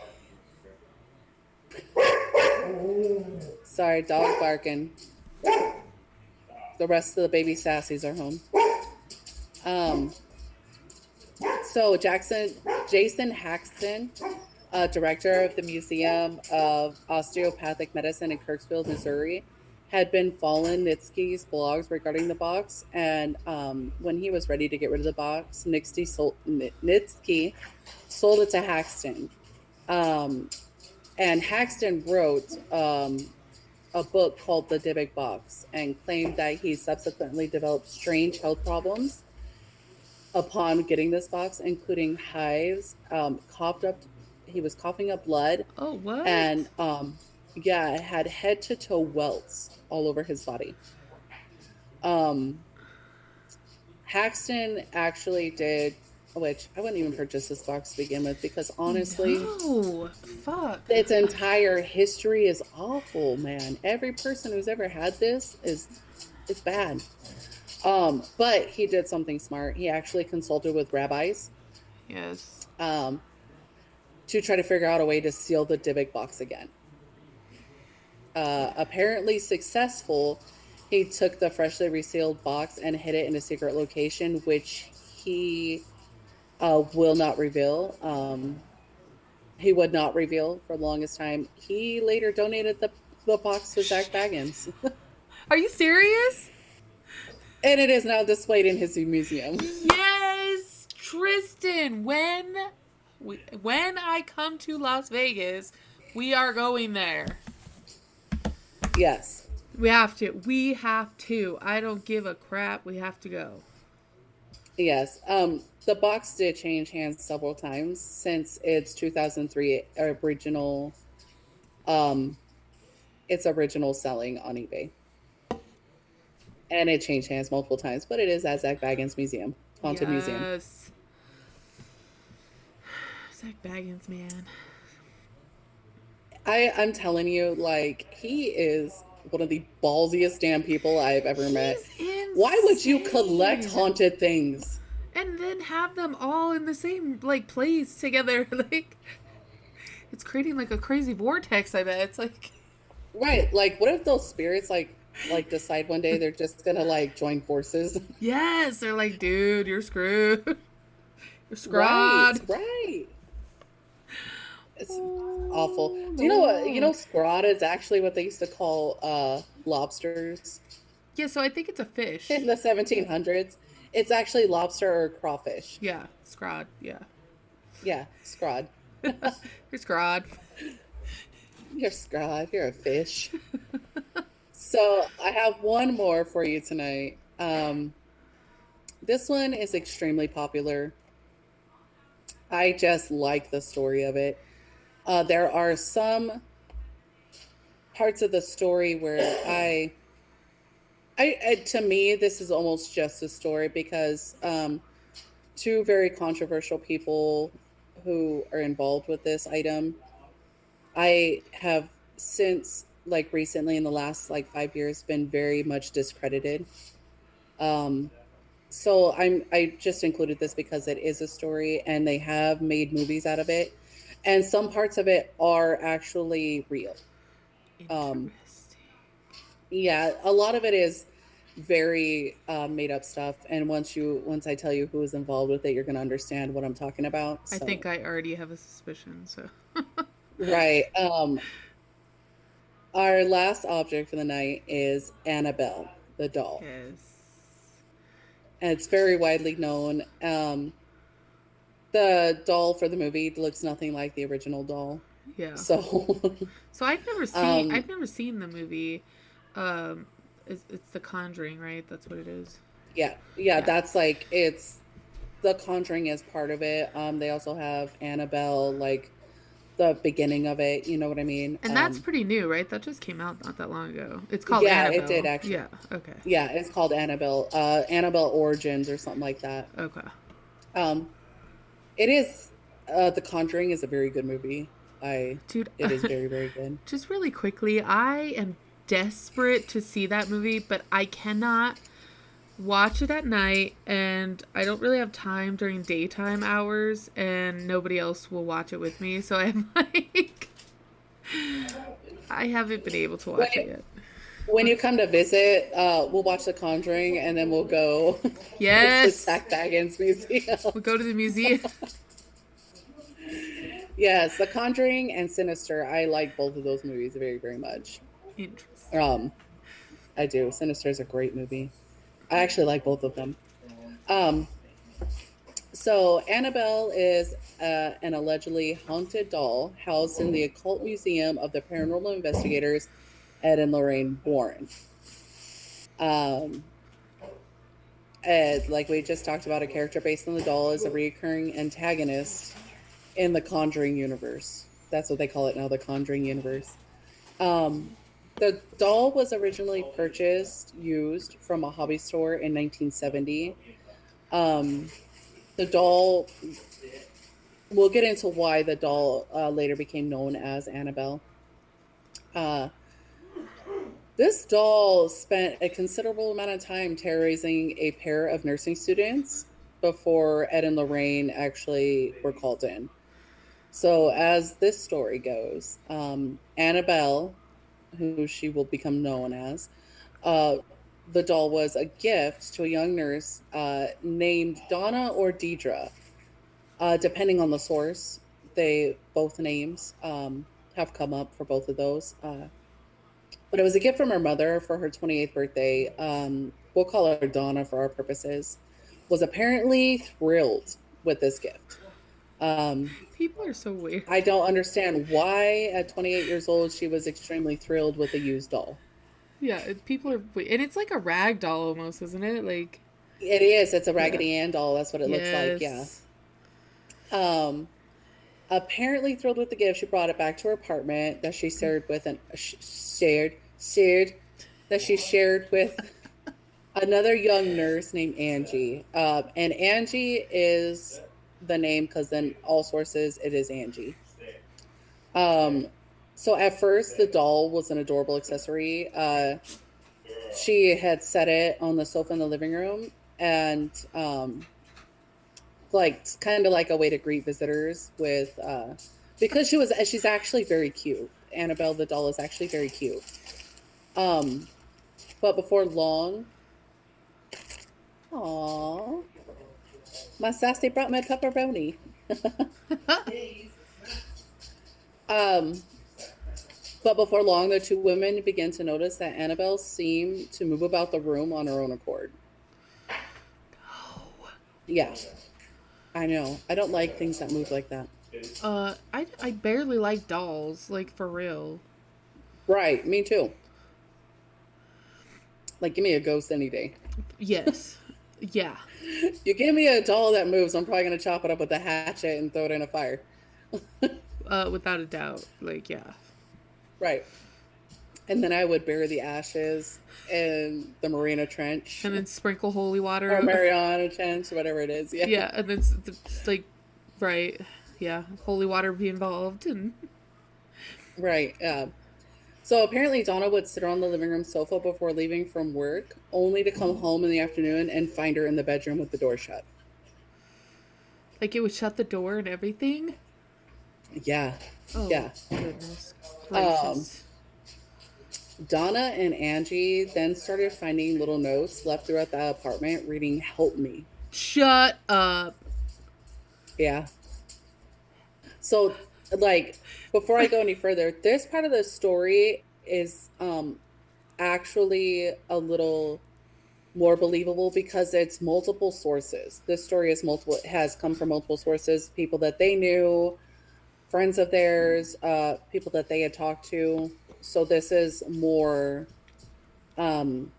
Sorry, dog barking. The rest of the baby sassies are home. Um, so Jason Haxton, director of the Museum of Osteopathic Medicine in Kirksville, Missouri, had been following Nitsky's blogs regarding the box, and when he was ready to get rid of the box, Nitsky sold it to Haxton. Um, and Haxton wrote a book called The Dybbic Box and claimed that he subsequently developed strange health problems upon getting this box, including hives, he was coughing up blood, Oh, what? and yeah, it had head to toe welts all over his body. Um, Haxton actually did, which I wouldn't even purchase this box to begin with because honestly, No. Fuck. its entire history is awful, man. Every person who's ever had this it's bad. But he did something smart. He actually consulted with rabbis Yes. to try to figure out a way to seal the Dybbic box again. Apparently successful, he took the freshly resealed box and hid it in a secret location, which he will not reveal. He would not reveal for the longest time. He later donated the box to Zach Baggins. Are you serious? And it is now displayed in his museum. Yes, Tristan. When I come to Las Vegas, we are going there. Yes. We have to. We have to. I don't give a crap. We have to go. Yes. The box did change hands several times since its 2003 original its original selling on eBay. And it changed hands multiple times, but it is at Zach Baggins Museum, Haunted Museum. Yes. Zach Baggins, man. I'm telling you, like, he is one of the ballsiest damn people I've ever met. Insane. Why would you collect haunted things? And then have them all in the same, like, place together? Like, it's creating, like, a crazy vortex, I bet. It's like... Right, like, what if those spirits, like decide one day they're just gonna, like, join forces? Yes, they're like, dude, you're screwed. You're screwed. Right. It's awful. Do you know what? You know, scrod is actually what they used to call lobsters Yeah, so I think it's a fish. in the 1700s. It's actually lobster or crawfish. Yeah, scrod, yeah. Yeah, scrod. You're scrod. You're scrod. You're a fish. So I have one more for you tonight. This one is extremely popular. I just like the story of it. There are some parts of the story where to me, this is almost just a story because two very controversial people who are involved with this item, I have since, like, recently in the last, like, 5 years been very much discredited. So I just included this because it is a story and they have made movies out of it. And some parts of it are actually real. Interesting. Yeah, a lot of it is very made up stuff. And once I tell you who is involved with it, you're going to understand what I'm talking about. I So. think I already have a suspicion, so. Right. Our last object for the night is Annabelle the doll. Yes. And it's very widely known. The doll for the movie looks nothing like the original doll. Yeah. So, So um, I've never seen the movie. Um, it's The Conjuring, right? That's what it is. yeah, Yeah. that's like it's The Conjuring is part of it. They also have Annabelle, like the beginning of it. You know what I mean? And that's pretty new, right? That just came out not that long ago. It's called Yeah, it did Annabelle. actually. Yeah. Okay. Yeah, it's called Annabelle, Annabelle Origins or something like that. Okay. Um, it is. The Conjuring is a very good movie. Dude, It is very very good. just really quickly, I am desperate to see that movie, but I cannot watch it at night, and I don't really have time during daytime hours, and nobody else will watch it with me. So I'm like, I haven't been able to When watch it yet. when you come to visit, we'll watch The Conjuring, and then we'll go to Yes, Zach Baggins Museum. we'll go to the museum. Yes, The Conjuring and Sinister. I like both of those movies very very much. Interesting. Um, I do. Sinister is a great movie. I actually like both of them. Um, so Annabelle is an allegedly haunted doll housed in the occult museum of the paranormal investigators Ed and Lorraine Warren. Um, Ed, like we just talked about, a character based on the doll, is a recurring antagonist in the Conjuring universe. That's what they call it now, the Conjuring universe. Um, the doll was originally purchased, used from a hobby store in 1970. Um, the doll, we'll get into why the doll later became known as Annabelle. Uh, this doll spent a considerable amount of time terrorizing a pair of nursing students before Ed and Lorraine actually were called in. So, as this story goes, Annabelle, who she will become known as, uh, the doll was a gift to a young nurse named Donna or Deidre, depending on the source. They both names have come up for both of those. But it was a gift from her mother for her 28th birthday. We'll call her Donna for our purposes. Was apparently thrilled with this gift. People are so weird. I don't understand why at 28 years old she was extremely thrilled with a used doll. Yeah, people are, and it's like a rag doll almost, isn't it? Like, It is. It's a yeah, Raggedy Ann doll. That's what it looks like. Yeah. yes. Um, apparently thrilled with the gift, she brought it back to her apartment that she shared with an shared that she shared with another young nurse named Angie. And Angie is the name because in all sources it is Angie. Um, so at first the doll was an adorable accessory. She had set it on the sofa in the living room and like kind of like a way to greet visitors with because she's actually very cute. Annabelle the doll is actually very cute. Um, but before long, aww, my sassy brought me a pepperoni. um, but before long, the two women began to notice that Annabelle seemed to move about the room on her own accord. Yeah, I know. I don't like things that move like that. I barely like dolls, like for real. Right, me too. Like, give me a ghost any day. Yes. Yeah. You give me a doll that moves, I'm probably gonna chop it up with a hatchet and throw it in a fire. Without a doubt. Like, yeah. Right. And then I would bury the ashes in the Marina Trench And then sprinkle holy water. or Mariana Trench, whatever it is. Yeah. Yeah, and then it's like, right. Yeah, holy water be involved, and Right. So apparently Donna would sit her on the living room sofa before leaving from work, only to come home in the afternoon and find her in the bedroom with the door shut. like it would shut the door and everything. Yeah. Oh, Yeah. goodness gracious. Donna and Angie then started finding little notes left throughout the apartment reading "Help me." Shut up. Yeah. So like, before I go any further, this part of the story is actually a little more believable because it's multiple sources. This story is multiple, has come from multiple sources, people that they knew, friends of theirs, people that they had talked to. So this is more um,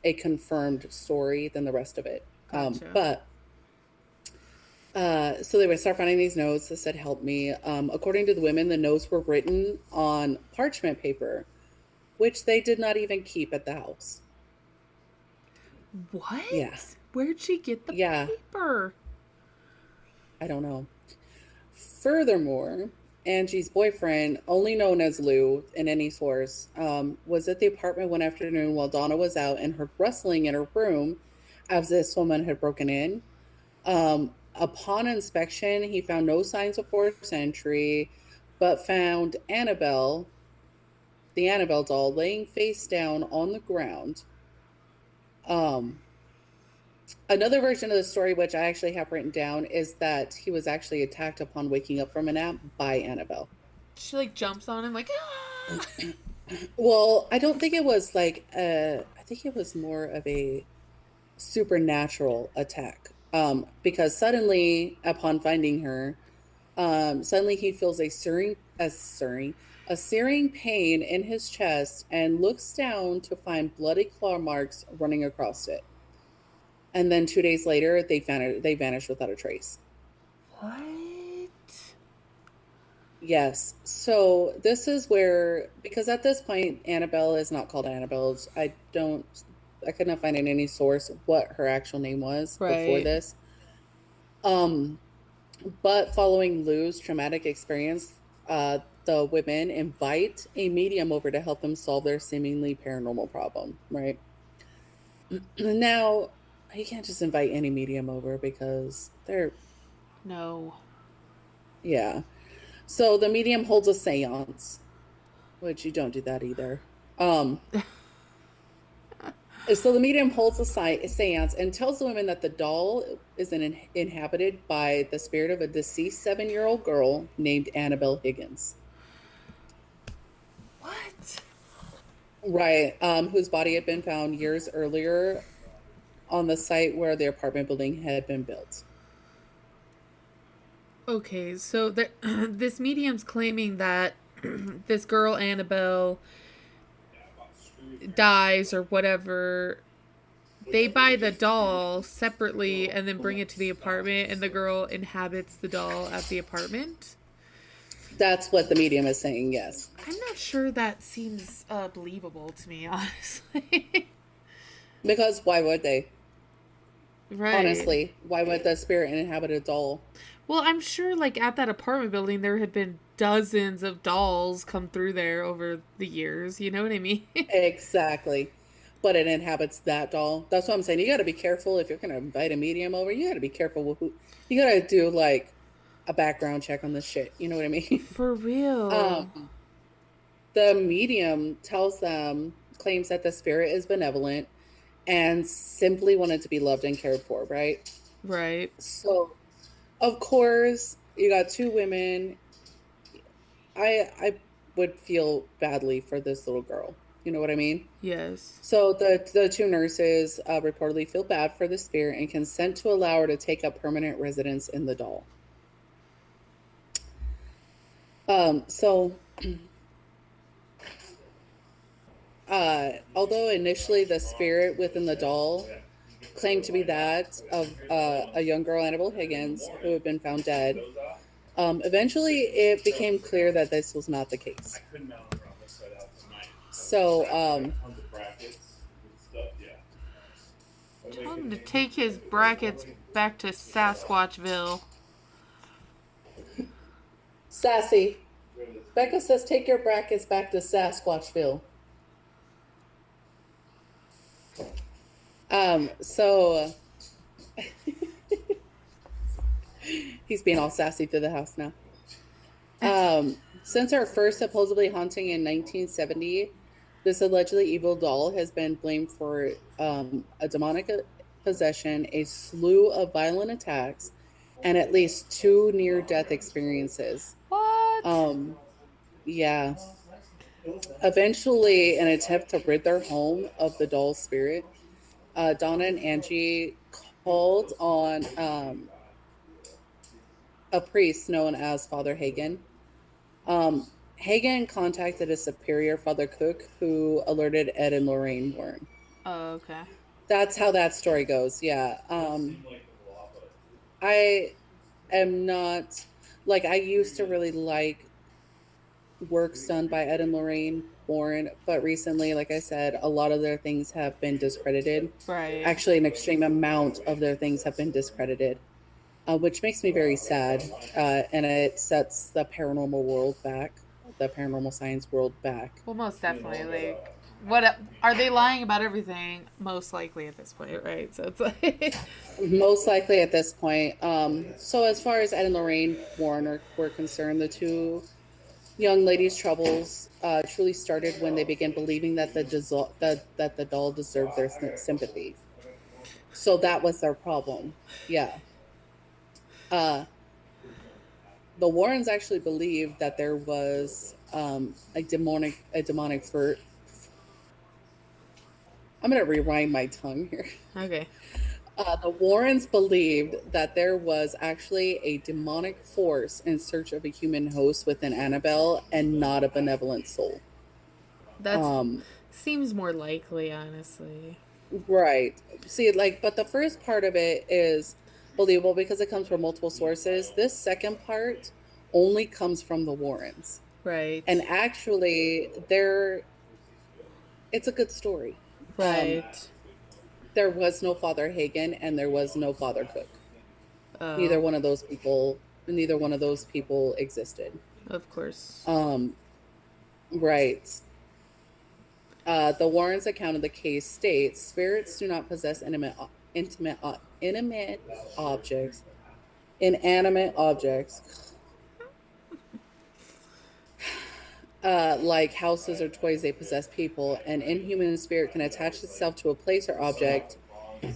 a confirmed story than the rest of it. Gotcha. So they would start finding these notes that said, "Help me." According to the women, the notes were written on parchment paper, which they did not even keep at the house. Yeah, What? Where'd she get the yeah, paper? I don't know. Furthermore, Angie's boyfriend, only known as Lou in any source, was at the apartment one afternoon while Donna was out and heard rustling in her room as this woman had broken in. Upon inspection, he found no signs of forced entry, but found Annabelle, the Annabelle doll, laying face down on the ground. Um, Another version of the story, which I actually have written down, is that he was actually attacked upon waking up from a nap by Annabelle. She like jumps on him like, ah! Well, I don't think it was like I think it was more of a supernatural attack. Because suddenly, upon finding her, suddenly he feels a searing pain in his chest and looks down to find bloody claw marks running across it. And then 2 days later, they vanished without a trace. What? Yes. So this is where, because at this point, Annabelle is not called Annabelle. I could not find in any source what her actual name was before Right. this. Um, but following Lou's traumatic experience, the women invite a medium over to help them solve their seemingly paranormal problem, right? Now, you can't just invite any medium over because they're, No. yeah. So the medium holds a seance, which you don't do that either. Um, so the medium holds a seance and tells the women that the doll is inhabited by the spirit of a deceased 7-year-old girl named Annabelle Higgins. What? Right, whose body had been found years earlier on the site where the apartment building had been built. Okay, so this medium's claiming that this girl Annabelle dies or whatever. They buy the doll separately and then bring it to the apartment, and the girl inhabits the doll at the apartment. That's what the medium is saying, yes. I'm not sure that seems believable to me, honestly. Because why would they? Right. Honestly, why would the spirit inhabit a doll? Well, I'm sure, like, at that apartment building, there had been dozens of dolls come through there over the years. You know what I mean? Exactly. But it inhabits that doll. That's what I'm saying. You got to be careful if you're going to invite a medium over. You got to be careful with who. You got to do like a background check on this shit. You know what I mean? For real. The medium claims that the spirit is benevolent and simply wanted to be loved and cared for, right? Right. So, of course, you got two women. I would feel badly for this little girl. You know what I mean? Yes. So the two nurses reportedly feel bad for the spirit and consent to allow her to take up permanent residence in the doll. So, although initially the spirit within the doll claimed to be that of a young girl, Annabelle Higgins, who had been found dead, eventually it became clear that this was not the case. So, Tell him to take his brackets back to Sasquatchville. Sassy. Becca says, take your brackets back to Sasquatchville. So he's being all sassy through the house now. Since our first supposedly haunting in 1970, this allegedly evil doll has been blamed for a demonic possession, a slew of violent attacks, and at least 2 near-death experiences. What? Um, yeah. Eventually, in an attempt to rid their home of the doll's spirit, Donna and Angie called on a priest known as Father Hagen. Hagen contacted a superior, Father Cook, who alerted Ed and Lorraine Warren. Oh, okay. That's how that story goes. Yeah. I am not like I used to really like works done by Ed and Lorraine Warren, but recently, like I said, a lot of their things have been discredited. Right. Actually, an extreme amount of their things have been discredited, which makes me very sad. And it sets the paranormal world back, the paranormal science world back. Well, most definitely. Like, what are they lying about everything? Most likely at this point, right? So it's like Most likely at this point. So as far as Ed and Lorraine Warren were concerned, the two young ladies' troubles truly started when they began believing that that the doll deserved their sympathy. So that was their problem. Yeah. The Warrens actually believed that there was a demonic fur. I'm going to rewind my tongue here. okay. The Warrens believed that there was actually a demonic force in search of a human host within Annabelle and not a benevolent soul. That seems more likely, honestly. Right. See, but the first part of it is believable because it comes from multiple sources. This second part only comes from the Warrens. Right. And actually, it's a good story. Right. There was no Father Hagen and there was no Father Cook. Oh. Neither one of those people existed. Of course. Right. The Warrens' account of the case states spirits do not possess inanimate objects, like houses or toys. They possess people. An inhuman spirit can attach itself to a place or object,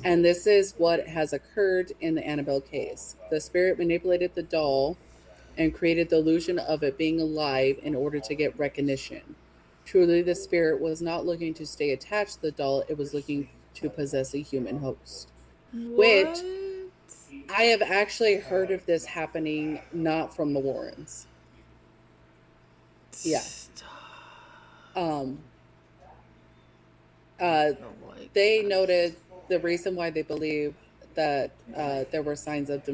and this is what has occurred in the Annabelle case. The spirit manipulated the doll and created the illusion of it being alive in order to get recognition. Truly, the spirit was not looking to stay attached to the doll, it was looking to possess a human host. What? Which I have actually heard of this happening not from the Warrens. Yeah. They noted the reason why they believe that there were signs of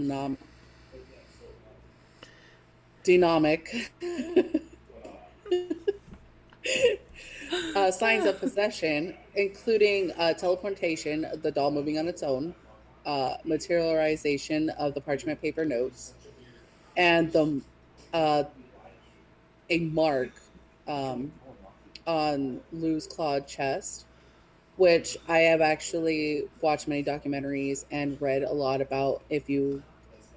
signs of possession, including teleportation, the doll moving on its own, materialization of the parchment paper notes, and a mark on Lou's clawed chest, which I have actually watched many documentaries and read a lot about. If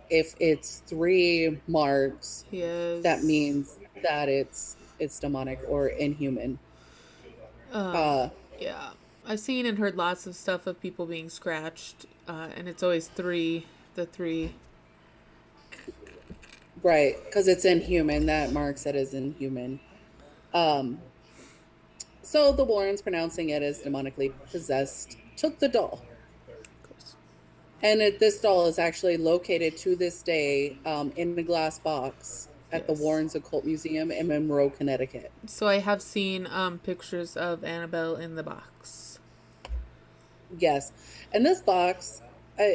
it's 3 marks, yes, that means that it's demonic or inhuman. Yeah, I've seen and heard lots of stuff of people being scratched, and it's always the 3. Right, because it's inhuman. That marks it as inhuman. So the Warrens, pronouncing it as demonically possessed, took the doll. And this doll is actually located to this day in the glass box at the Warrens Occult Museum in Monroe, Connecticut. So I have seen pictures of Annabelle in the box. Yes. And this box,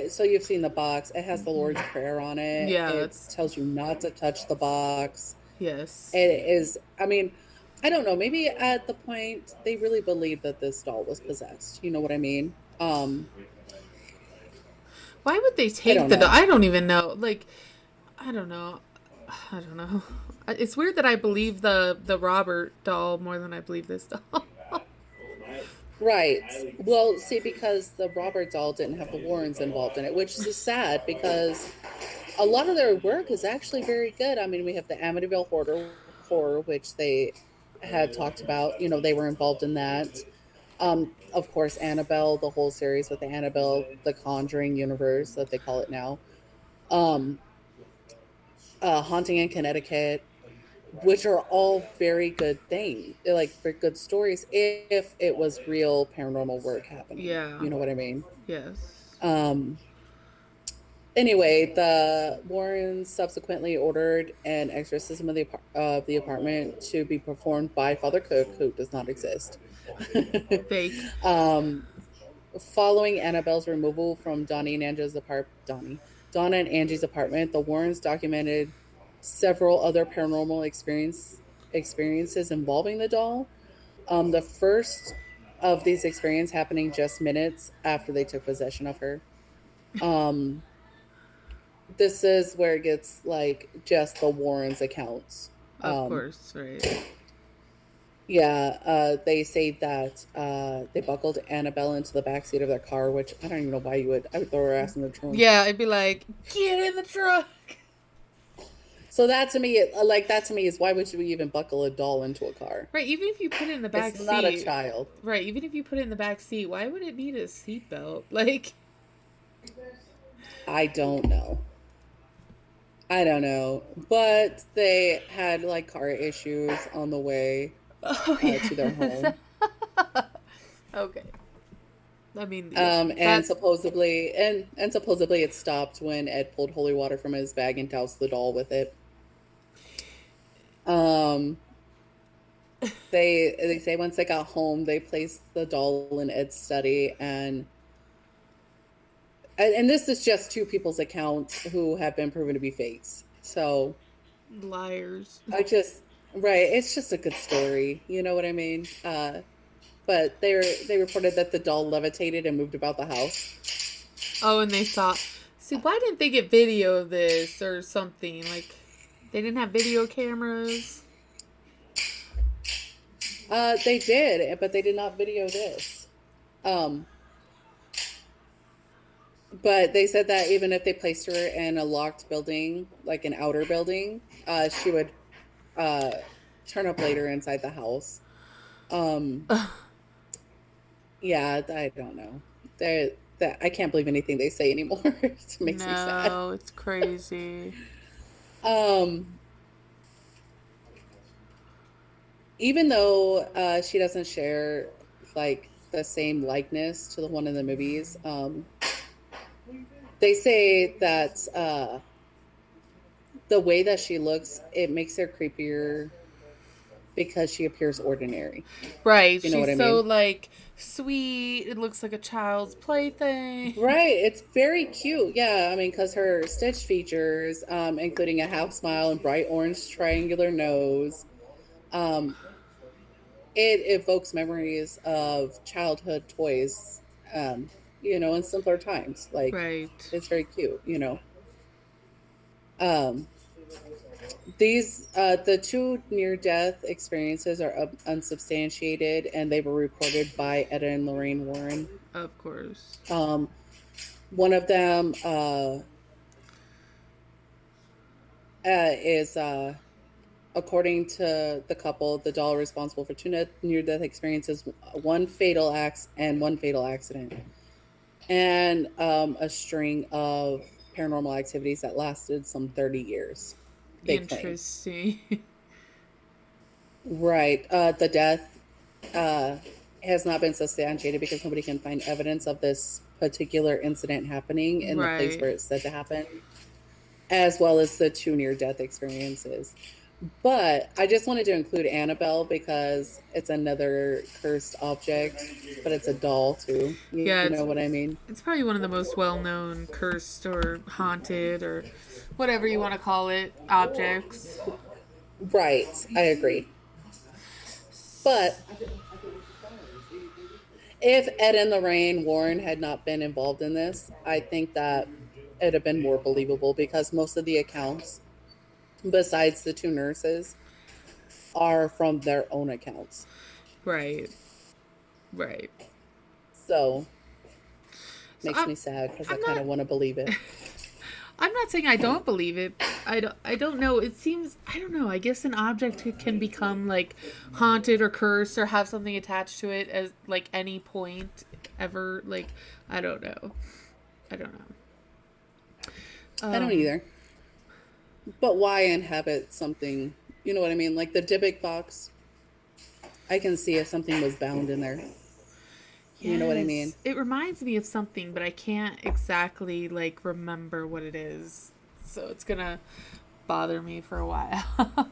so you've seen the box. It has the Lord's Prayer on it. Yeah. It tells you not to touch the box. Yes. It is, I mean, I don't know. Maybe at the point they really believed that this doll was possessed. You know what I mean? Why would they take the doll? I don't even know. Like, I don't know. It's weird that I believe the Robert doll more than I believe this doll. Right. Well, see, because the Robert doll didn't have the Warrens involved in it, which is sad because a lot of their work is actually very good. I mean, we have the Amityville horror, which they had talked about. You know, they were involved in that. Of course, Annabelle, the whole series with the Annabelle, the Conjuring universe that they call it now. Haunting in Connecticut. which are all very good things, like for good stories, if it was real paranormal work happening. Yeah. You know what I mean? Yes. Anyway, the Warrens subsequently ordered an exorcism of the apartment to be performed by Father Cook, who does not exist. Fake. Following Annabelle's removal from Donna and Angie's apartment, the Warrens documented several other paranormal experiences involving the doll. The first of these experiences happening just minutes after they took possession of her. This is where it gets like just the Warrens' accounts. Of course, right. Yeah, they say that they buckled Annabelle into the backseat of their car, which I don't even know why I would throw her ass in the trunk. Yeah, I'd be like, get in the truck. So that to me is why would you even buckle a doll into a car? Right, even if you put it in the back it's seat. It's not a child. Right, even if you put it in the back seat, why would it need a seatbelt? Like, I don't know. But they had like car issues on the way to their home. Okay. I mean, and supposedly it stopped when Ed pulled holy water from his bag and doused the doll with it. They say once they got home, they placed the doll in Ed's study, and this is just two people's accounts who have been proven to be fakes. So liars. It's just a good story. You know what I mean? But they reported that the doll levitated and moved about the house. Oh, and they saw. See, why didn't they get video of this or something? Like, they didn't have video cameras. They did, but they did not video this. But they said that even if they placed her in a locked building, like an outer building, she would turn up later inside the house. Yeah, I don't know. I can't believe anything they say anymore. It makes me sad. No, it's crazy. Even though she doesn't share like the same likeness to the one in the movies, they say that the way that she looks, it makes her creepier because she appears ordinary. Right. You know what I mean? So like sweet. It looks like a child's plaything. Right. It's very cute. Yeah. I mean, because her Stitch features, including a half smile and bright orange triangular nose, it evokes memories of childhood toys, in simpler times. Like, right. It's very cute, the two near-death experiences are unsubstantiated, and they were reported by Etta and Lorraine Warren. Of course. One of them is, according to the couple, the doll responsible for two near-death experiences, one fatal accident, and a string of paranormal activities that lasted some 30 years. Interesting. Right. The death has not been substantiated because nobody can find evidence of this particular incident happening in the place where it's said to happen, as well as the two near-death experiences. But I just wanted to include Annabelle because it's another cursed object, but it's a doll too. You know what I mean? It's probably one of the most well-known cursed or haunted or whatever you want to call it objects. Right, I agree. But if Ed and Lorraine Warren had not been involved in this, I think that it'd have been more believable because most of the accounts, besides the two nurses, are from their own accounts. Right. So makes me sad because I kind of want to believe it. I'm not saying I don't believe it. I don't know. It seems, I don't know. I guess an object can become like haunted or cursed or have something attached to it at like any point ever. Like, I don't know. I don't either. But why inhabit something, You know what I mean? Like the Dybbic Box. I can see if something was bound in there. You know what I mean? Yes. It reminds me of something, but I can't exactly like remember what it is. So it's gonna bother me for a while.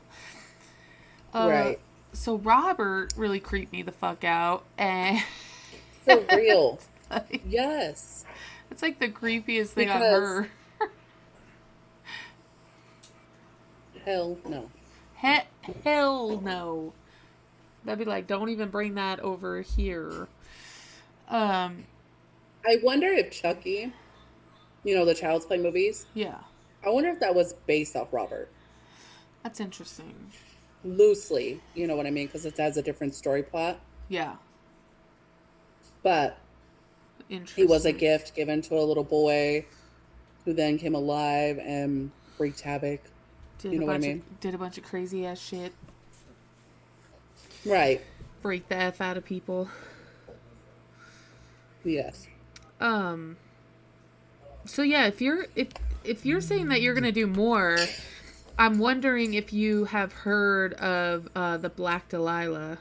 Right. So Robert really creeped me the fuck out, and For real. like, Yes. it's like the creepiest thing I've Because- heard. Hell no. Hell no. That'd be like, don't even bring that over here. I wonder if Chucky, you know, the Child's Play movies, Yeah, I wonder if that was based off Robert. that's interesting. Loosely, you know what I mean? Because it has a different story plot. Yeah, But interesting. he was a gift given to a little boy who then came alive and wreaked havoc. You know what I mean? Did a bunch of crazy ass shit. Right. Break the F out of people. Yes. So yeah, if you're saying that you're gonna do more, I'm wondering if you have heard of the Black Delilah.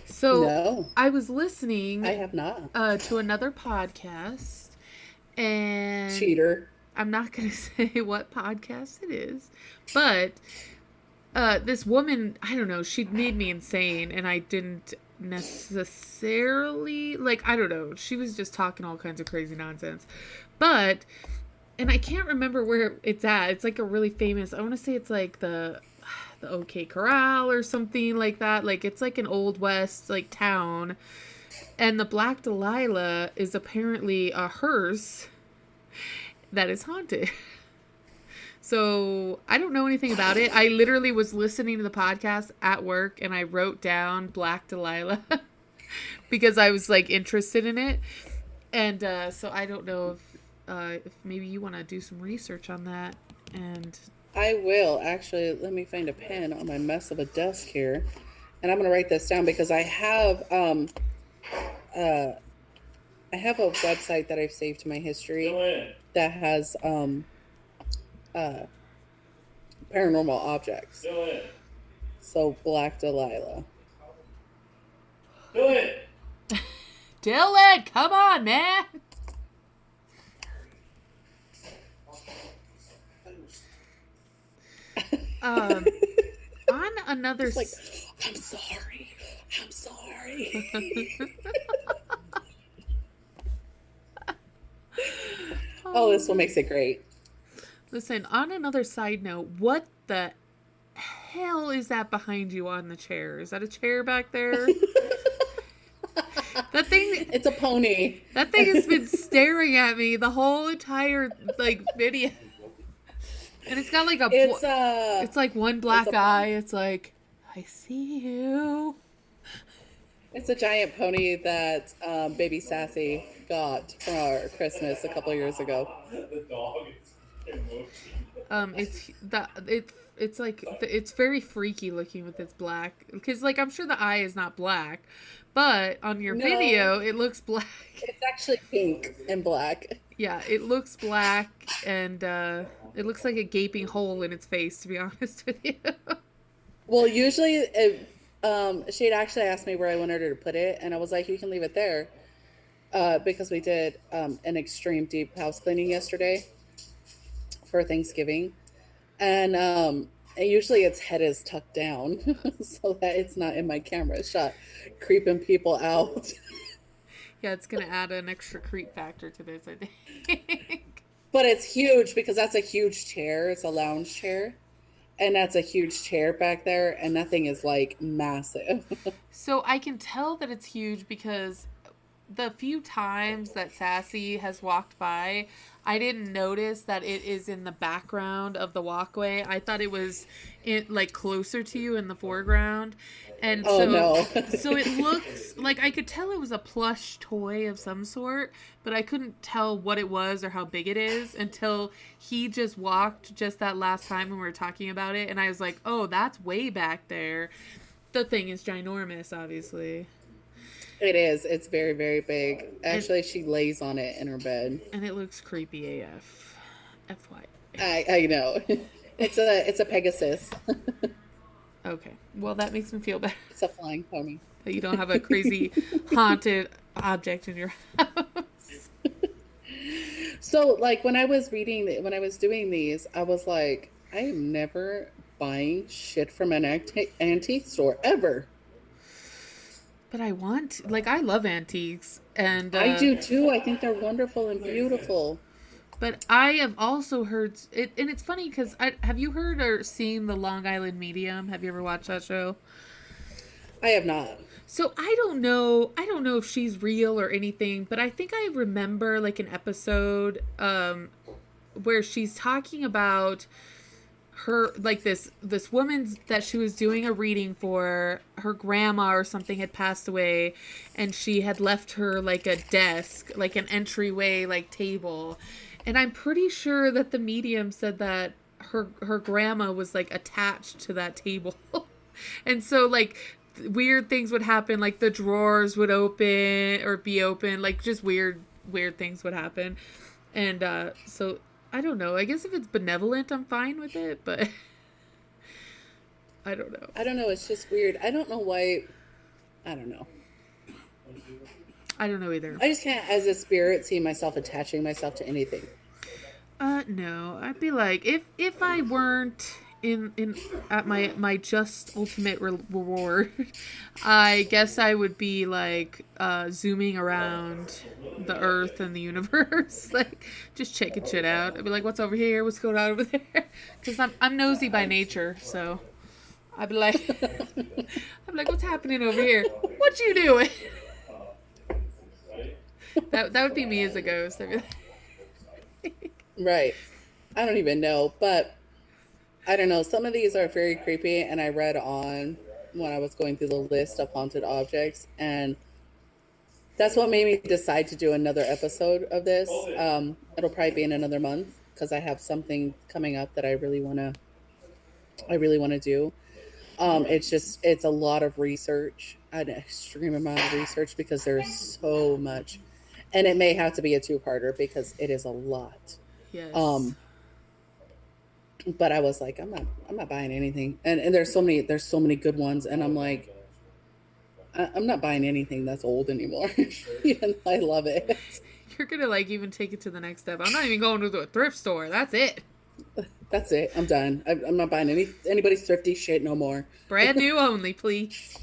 So No. I was listening I have not. to another podcast, and Cheater. I'm not gonna say what podcast it is, but this woman, I don't know, she made me insane, and I didn't necessarily like, I don't know, she was just talking all kinds of crazy nonsense, but, and I can't remember where it's at. It's like a really famous, I want to say it's like the OK Corral or something like that. Like it's like an old west like town, and the Black Delilah is apparently a hearse that is haunted. So I don't know anything about it. I literally was listening to the podcast at work, and I wrote down Black Delilah because I was like interested in it. And so I don't know if maybe you want to do some research on that. And I will. Actually, let me find a pen on my mess of a desk here. And I'm going to write this down because I have a website that I've saved to my history that has paranormal objects. So Black Delilah. Dylan, come on, man. On another It's like, I'm sorry. I'm sorry. Oh, this one makes it great. Listen, on another side note, what the hell is that behind you on the chair? Is that a chair back there? That thing, It's a pony. that thing has been staring at me the whole entire like video. And it's got like a it's like one black eye. It's like, I see you. It's a giant pony that baby Sassy got for Christmas a couple of years ago. The dog is emoji. It's like it's very freaky looking with its black, because like I'm sure the eye is not black, but on your No. video it looks black. It's actually pink and black. Yeah, it looks black, and it looks like a gaping hole in its face, to be honest with you. Well, usually she'd actually asked me where I wanted her to put it, and I was like, you can leave it there. Because we did an extreme deep house cleaning yesterday for Thanksgiving. And usually its head is tucked down so that it's not in my camera shot, creeping people out. Yeah, it's gonna add an extra creep factor to this, I think. But it's huge because that's a huge chair. It's a lounge chair. And that's a huge chair back there. And that thing is like massive. So I can tell that it's huge because the few times that Sassy has walked by, I didn't notice that it is in the background of the walkway. I thought it was like closer to you in the foreground. And Oh, so, no. so it looks like I could tell it was a plush toy of some sort, but I couldn't tell what it was or how big it is until he just walked just that last time when we were talking about it. And I was like, oh, that's way back there. The thing is ginormous, obviously. It is. It's very, very big. Actually, she lays on it in her bed. And it looks creepy AF. FY. I know. It's a Pegasus. Okay. Well, that makes me feel better It's a flying pony. that you don't have a crazy haunted object in your house. So, like, when I was doing these, I was like, I am never buying shit from an antique store ever. But I love antiques, and I do too. I think they're wonderful and beautiful. but I have also heard it, and it's funny because have you heard or seen the Long Island Medium? Have you ever watched that show? I have not. So I don't know if she's real or anything, but I think I remember like an episode where she's talking about her, like this woman that she was doing a reading for. Her grandma or something had passed away, and she had left her like a desk, like an entryway like table, and I'm pretty sure that the medium said that her grandma was like attached to that table. And so like weird things would happen, like the drawers would open or be open, like just weird things would happen. And so I don't know. I guess if it's benevolent, I'm fine with it, but I don't know. I don't know. It's just weird. I don't know why. I don't know. I don't know either. I just can't, as a spirit, see myself attaching myself to anything. No. I'd be like, if I weren't in at my just ultimate reward, I guess I would be like zooming around the earth and the universe, like just checking shit out. I'd be like, what's over here? What's going on over there? Because I'm nosy by nature, so I'd be like, what's happening over here? What you doing? That would be me as a ghost. I'd be like, Right. I don't even know, but I don't know. Some of these are very creepy, and I read on when I was going through the list of haunted objects, and that's what made me decide to do another episode of this. It'll probably be in another month because I have something coming up that I really want to do. It's a lot of research, an extreme amount of research, because there's so much, and it may have to be a two-parter because it is a lot. yes. But I was like, I'm not buying anything, and there's so many good ones, and I'm like, I'm not buying anything that's old anymore. Even though I love it. You're gonna like even take it to the next step. I'm not even going to a thrift store. That's it. That's it. I'm done. I'm not buying anybody's thrifty shit no more. Brand new only, please.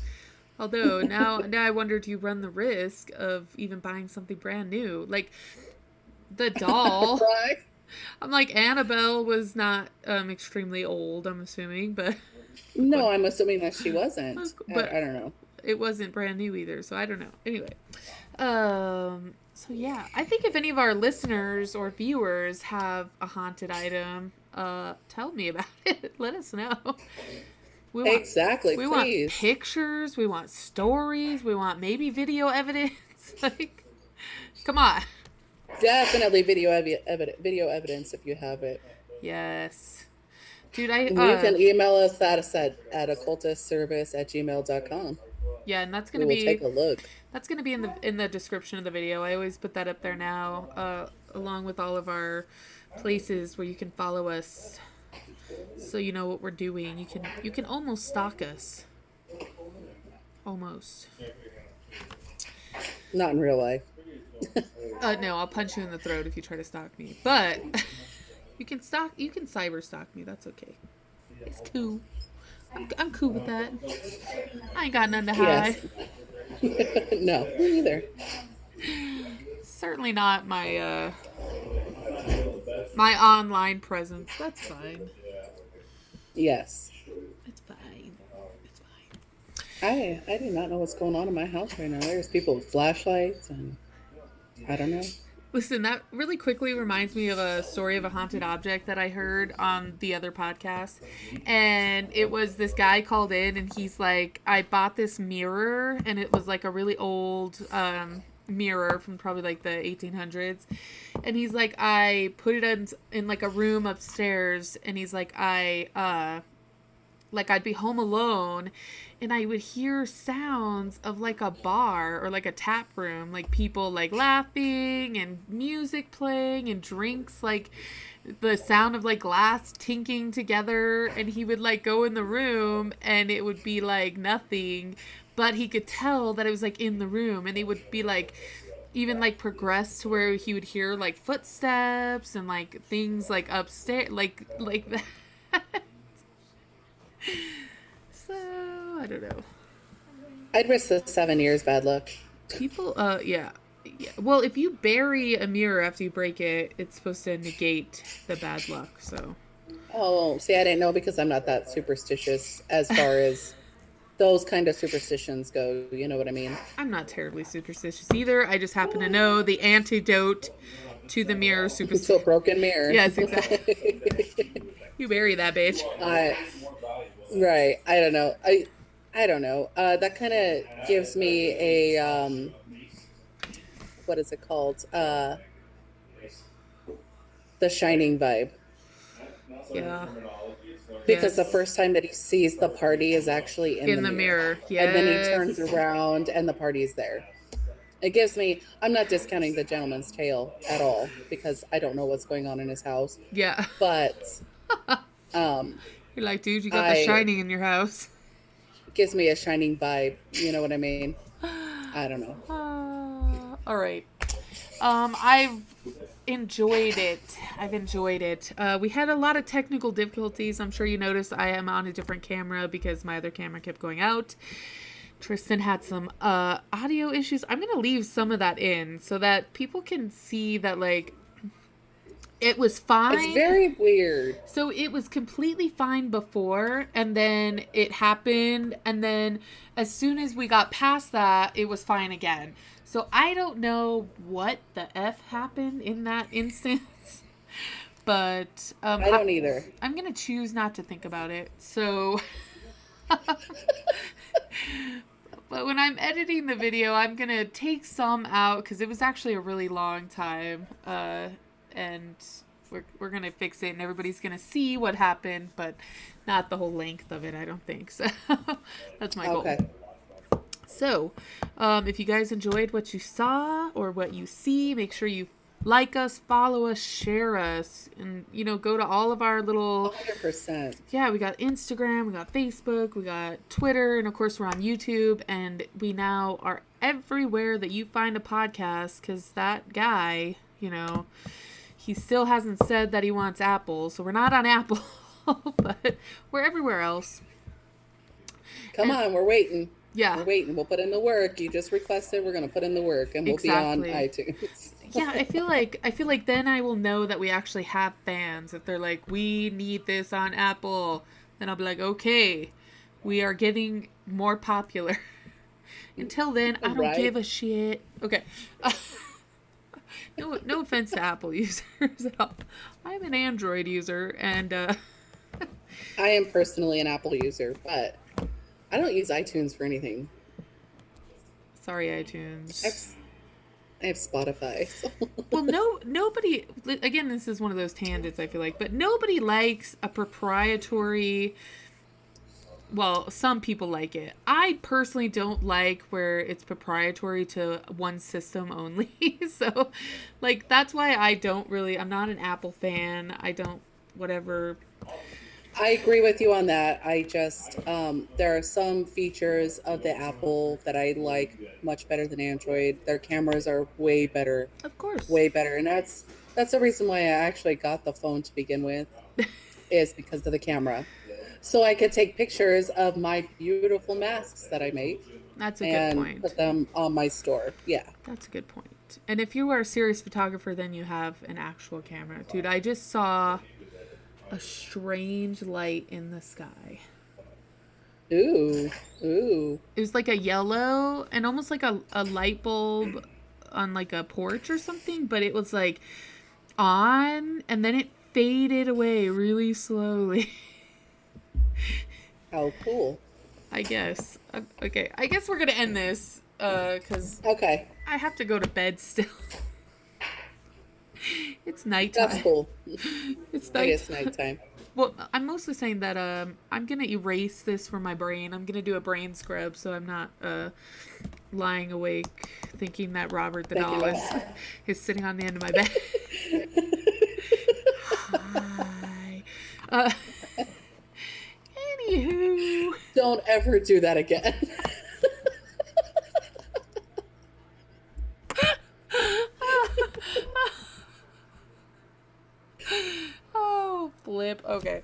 Although now I wonder, do you run the risk of even buying something brand new, like the doll? Right? I'm like, Annabelle was not extremely old, I'm assuming, but No, I'm assuming that she wasn't. But- I don't know. it wasn't brand new either, so I don't know. Anyway, so yeah, I think if any of our listeners or viewers have a haunted item, tell me about it. Let us know. We want, Exactly. we Please. want pictures. We want stories. We want maybe video evidence. Like, come on. Definitely video evidence if you have it. Yes. Dude, I You can email us at OccultusSoroibus@gmail.com. yeah, and that's We gonna will be take a look. that's gonna be in the description of the video. I always put that up there now, along with all of our places where you can follow us, so you know what we're doing. You can almost stalk us. Almost. Not in real life. No, I'll punch you in the throat if you try to stalk me. But you can cyber stalk me. That's okay. It's cool. I'm cool with that. I ain't got nothing to hide. Yes. No, me neither. Certainly not my my online presence. That's fine. Yes. It's fine. It's fine. I do not know what's going on in my house right now. There's people with flashlights, and I don't know. Listen, that really quickly reminds me of a story of a haunted object that I heard on the other podcast. And it was this guy called in, and he's like, I bought this mirror, and it was like a really old mirror from probably like the 1800s. And he's like, I put it in like a room upstairs, and he's like, I'd be home alone, and I would hear sounds of like a bar or like a tap room, like people like laughing and music playing and drinks like the sound of like glass tinking together, and he would like go in the room and it would be like nothing, but he could tell that it was like in the room, and he would be like even like progress to where he would hear like footsteps and like things like upstairs, like that. So I don't know. I'd risk the 7 years bad luck. People, yeah. Well, if you bury a mirror after you break it, it's supposed to negate the bad luck. So. Oh, see, I didn't know because I'm not that superstitious as far as those kind of superstitions go. You know what I mean? I'm not terribly superstitious either. I just happen to know the antidote to the mirror superstition. To a broken mirror. Yes, exactly. You bury that bitch. Right. I don't know. I don't know. That kind of gives me a what is it called? The Shining vibe. Yeah. Because the first time that he sees the party is actually in the mirror. Yes. And then he turns around and the party's there. It gives me, I'm not discounting The Gentleman's Tale at all because I don't know what's going on in his house. Yeah. But you're like, dude, you got The Shining in your house. It gives me a Shining vibe. You know what I mean? I don't know. All right. I've enjoyed it. We had a lot of technical difficulties. I'm sure you noticed I am on a different camera because my other camera kept going out. Tristan had some audio issues. I'm going to leave some of that in so that people can see that, like, it was fine. It's very weird. So it was completely fine before, and then it happened, and then as soon as we got past that, it was fine again. So I don't know what the F happened in that instance, but I don't either. I'm going to choose not to think about it. So, but when I'm editing the video, I'm going to take some out because it was actually a really long time, and we're going to fix it, and everybody's going to see what happened, but not the whole length of it, I don't think. So that's my goal. Okay. So, if you guys enjoyed what you saw or what you see, make sure you like us, follow us, share us, and, you know, go to all of our little... 100%. Yeah, we got Instagram, we got Facebook, we got Twitter, and of course we're on YouTube, and we now are everywhere that you find a podcast, because that guy, you know, he still hasn't said that he wants Apple, so we're not on Apple, but we're everywhere else. Come on, we're waiting. Yeah. We're waiting. We'll put in the work. You just requested. We're going to put in the work, and we'll be on iTunes. Yeah, I feel like then I will know that we actually have fans. If they're like, we need this on Apple, then I'll be like, okay, we are getting more popular. Until then, I don't give a shit. Okay. No offense to Apple users at all. I'm an Android user, and I am personally an Apple user, but I don't use iTunes for anything. Sorry, iTunes. I have Spotify. So. Well, nobody, again, this is one of those tangents, I feel like, but nobody likes a proprietary, well, some people like it. I personally don't like where it's proprietary to one system only. So, like, that's why I'm not an Apple fan. Whatever. I agree with you on that. I just, there are some features of the Apple that I like much better than Android. Their cameras are way better. Of course. Way better. And that's the reason why I actually got the phone to begin with, is because of the camera. So I could take pictures of my beautiful masks that I make. That's a good point. And put them on my store. Yeah. That's a good point. And if you are a serious photographer, then you have an actual camera. Dude, I just saw a strange light in the sky. Ooh. It was like a yellow and almost like a light bulb on like a porch or something, but it was like on and then it faded away really slowly. How cool. I guess. Okay, I guess we're gonna end this because okay, I have to go to bed still. It's nighttime. That's cool. It's nighttime. It is nighttime. Well, I'm mostly saying that I'm gonna erase this from my brain. I'm gonna do a brain scrub so I'm not lying awake thinking that Robert the Doll is sitting on the end of my bed. Anywho. Don't ever do that again. Oh, flip. Okay.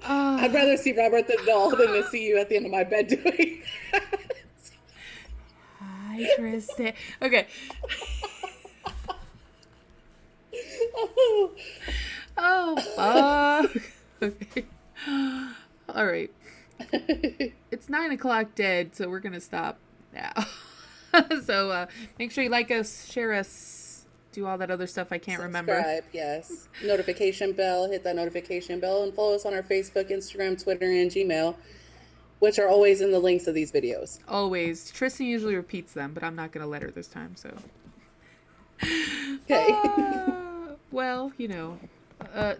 I'd rather see Robert the Doll than to see you at the end of my bed doing that. Hi, Tristan. Okay. Oh, fuck. Okay. All right. It's 9 o'clock dead, so we're going to stop now. So make sure you like us, share us, do all that other stuff I can't remember. Subscribe, yes. Notification bell, hit that notification bell, and follow us on our Facebook, Instagram, Twitter, and Gmail, which are always in the links of these videos. Always. Tristan usually repeats them, but I'm not going to let her this time, so. Okay. Well, you know.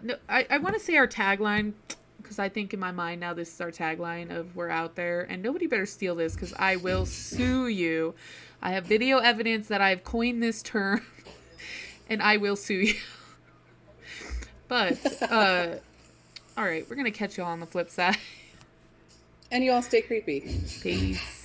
No, I want to say our tagline, because I think in my mind now this is our tagline of we're out there, and nobody better steal this, because I will sue you. I have video evidence that I've coined this term, and I will sue you. But, all right, we're going to catch y'all on the flip side. And you all stay creepy. Peace.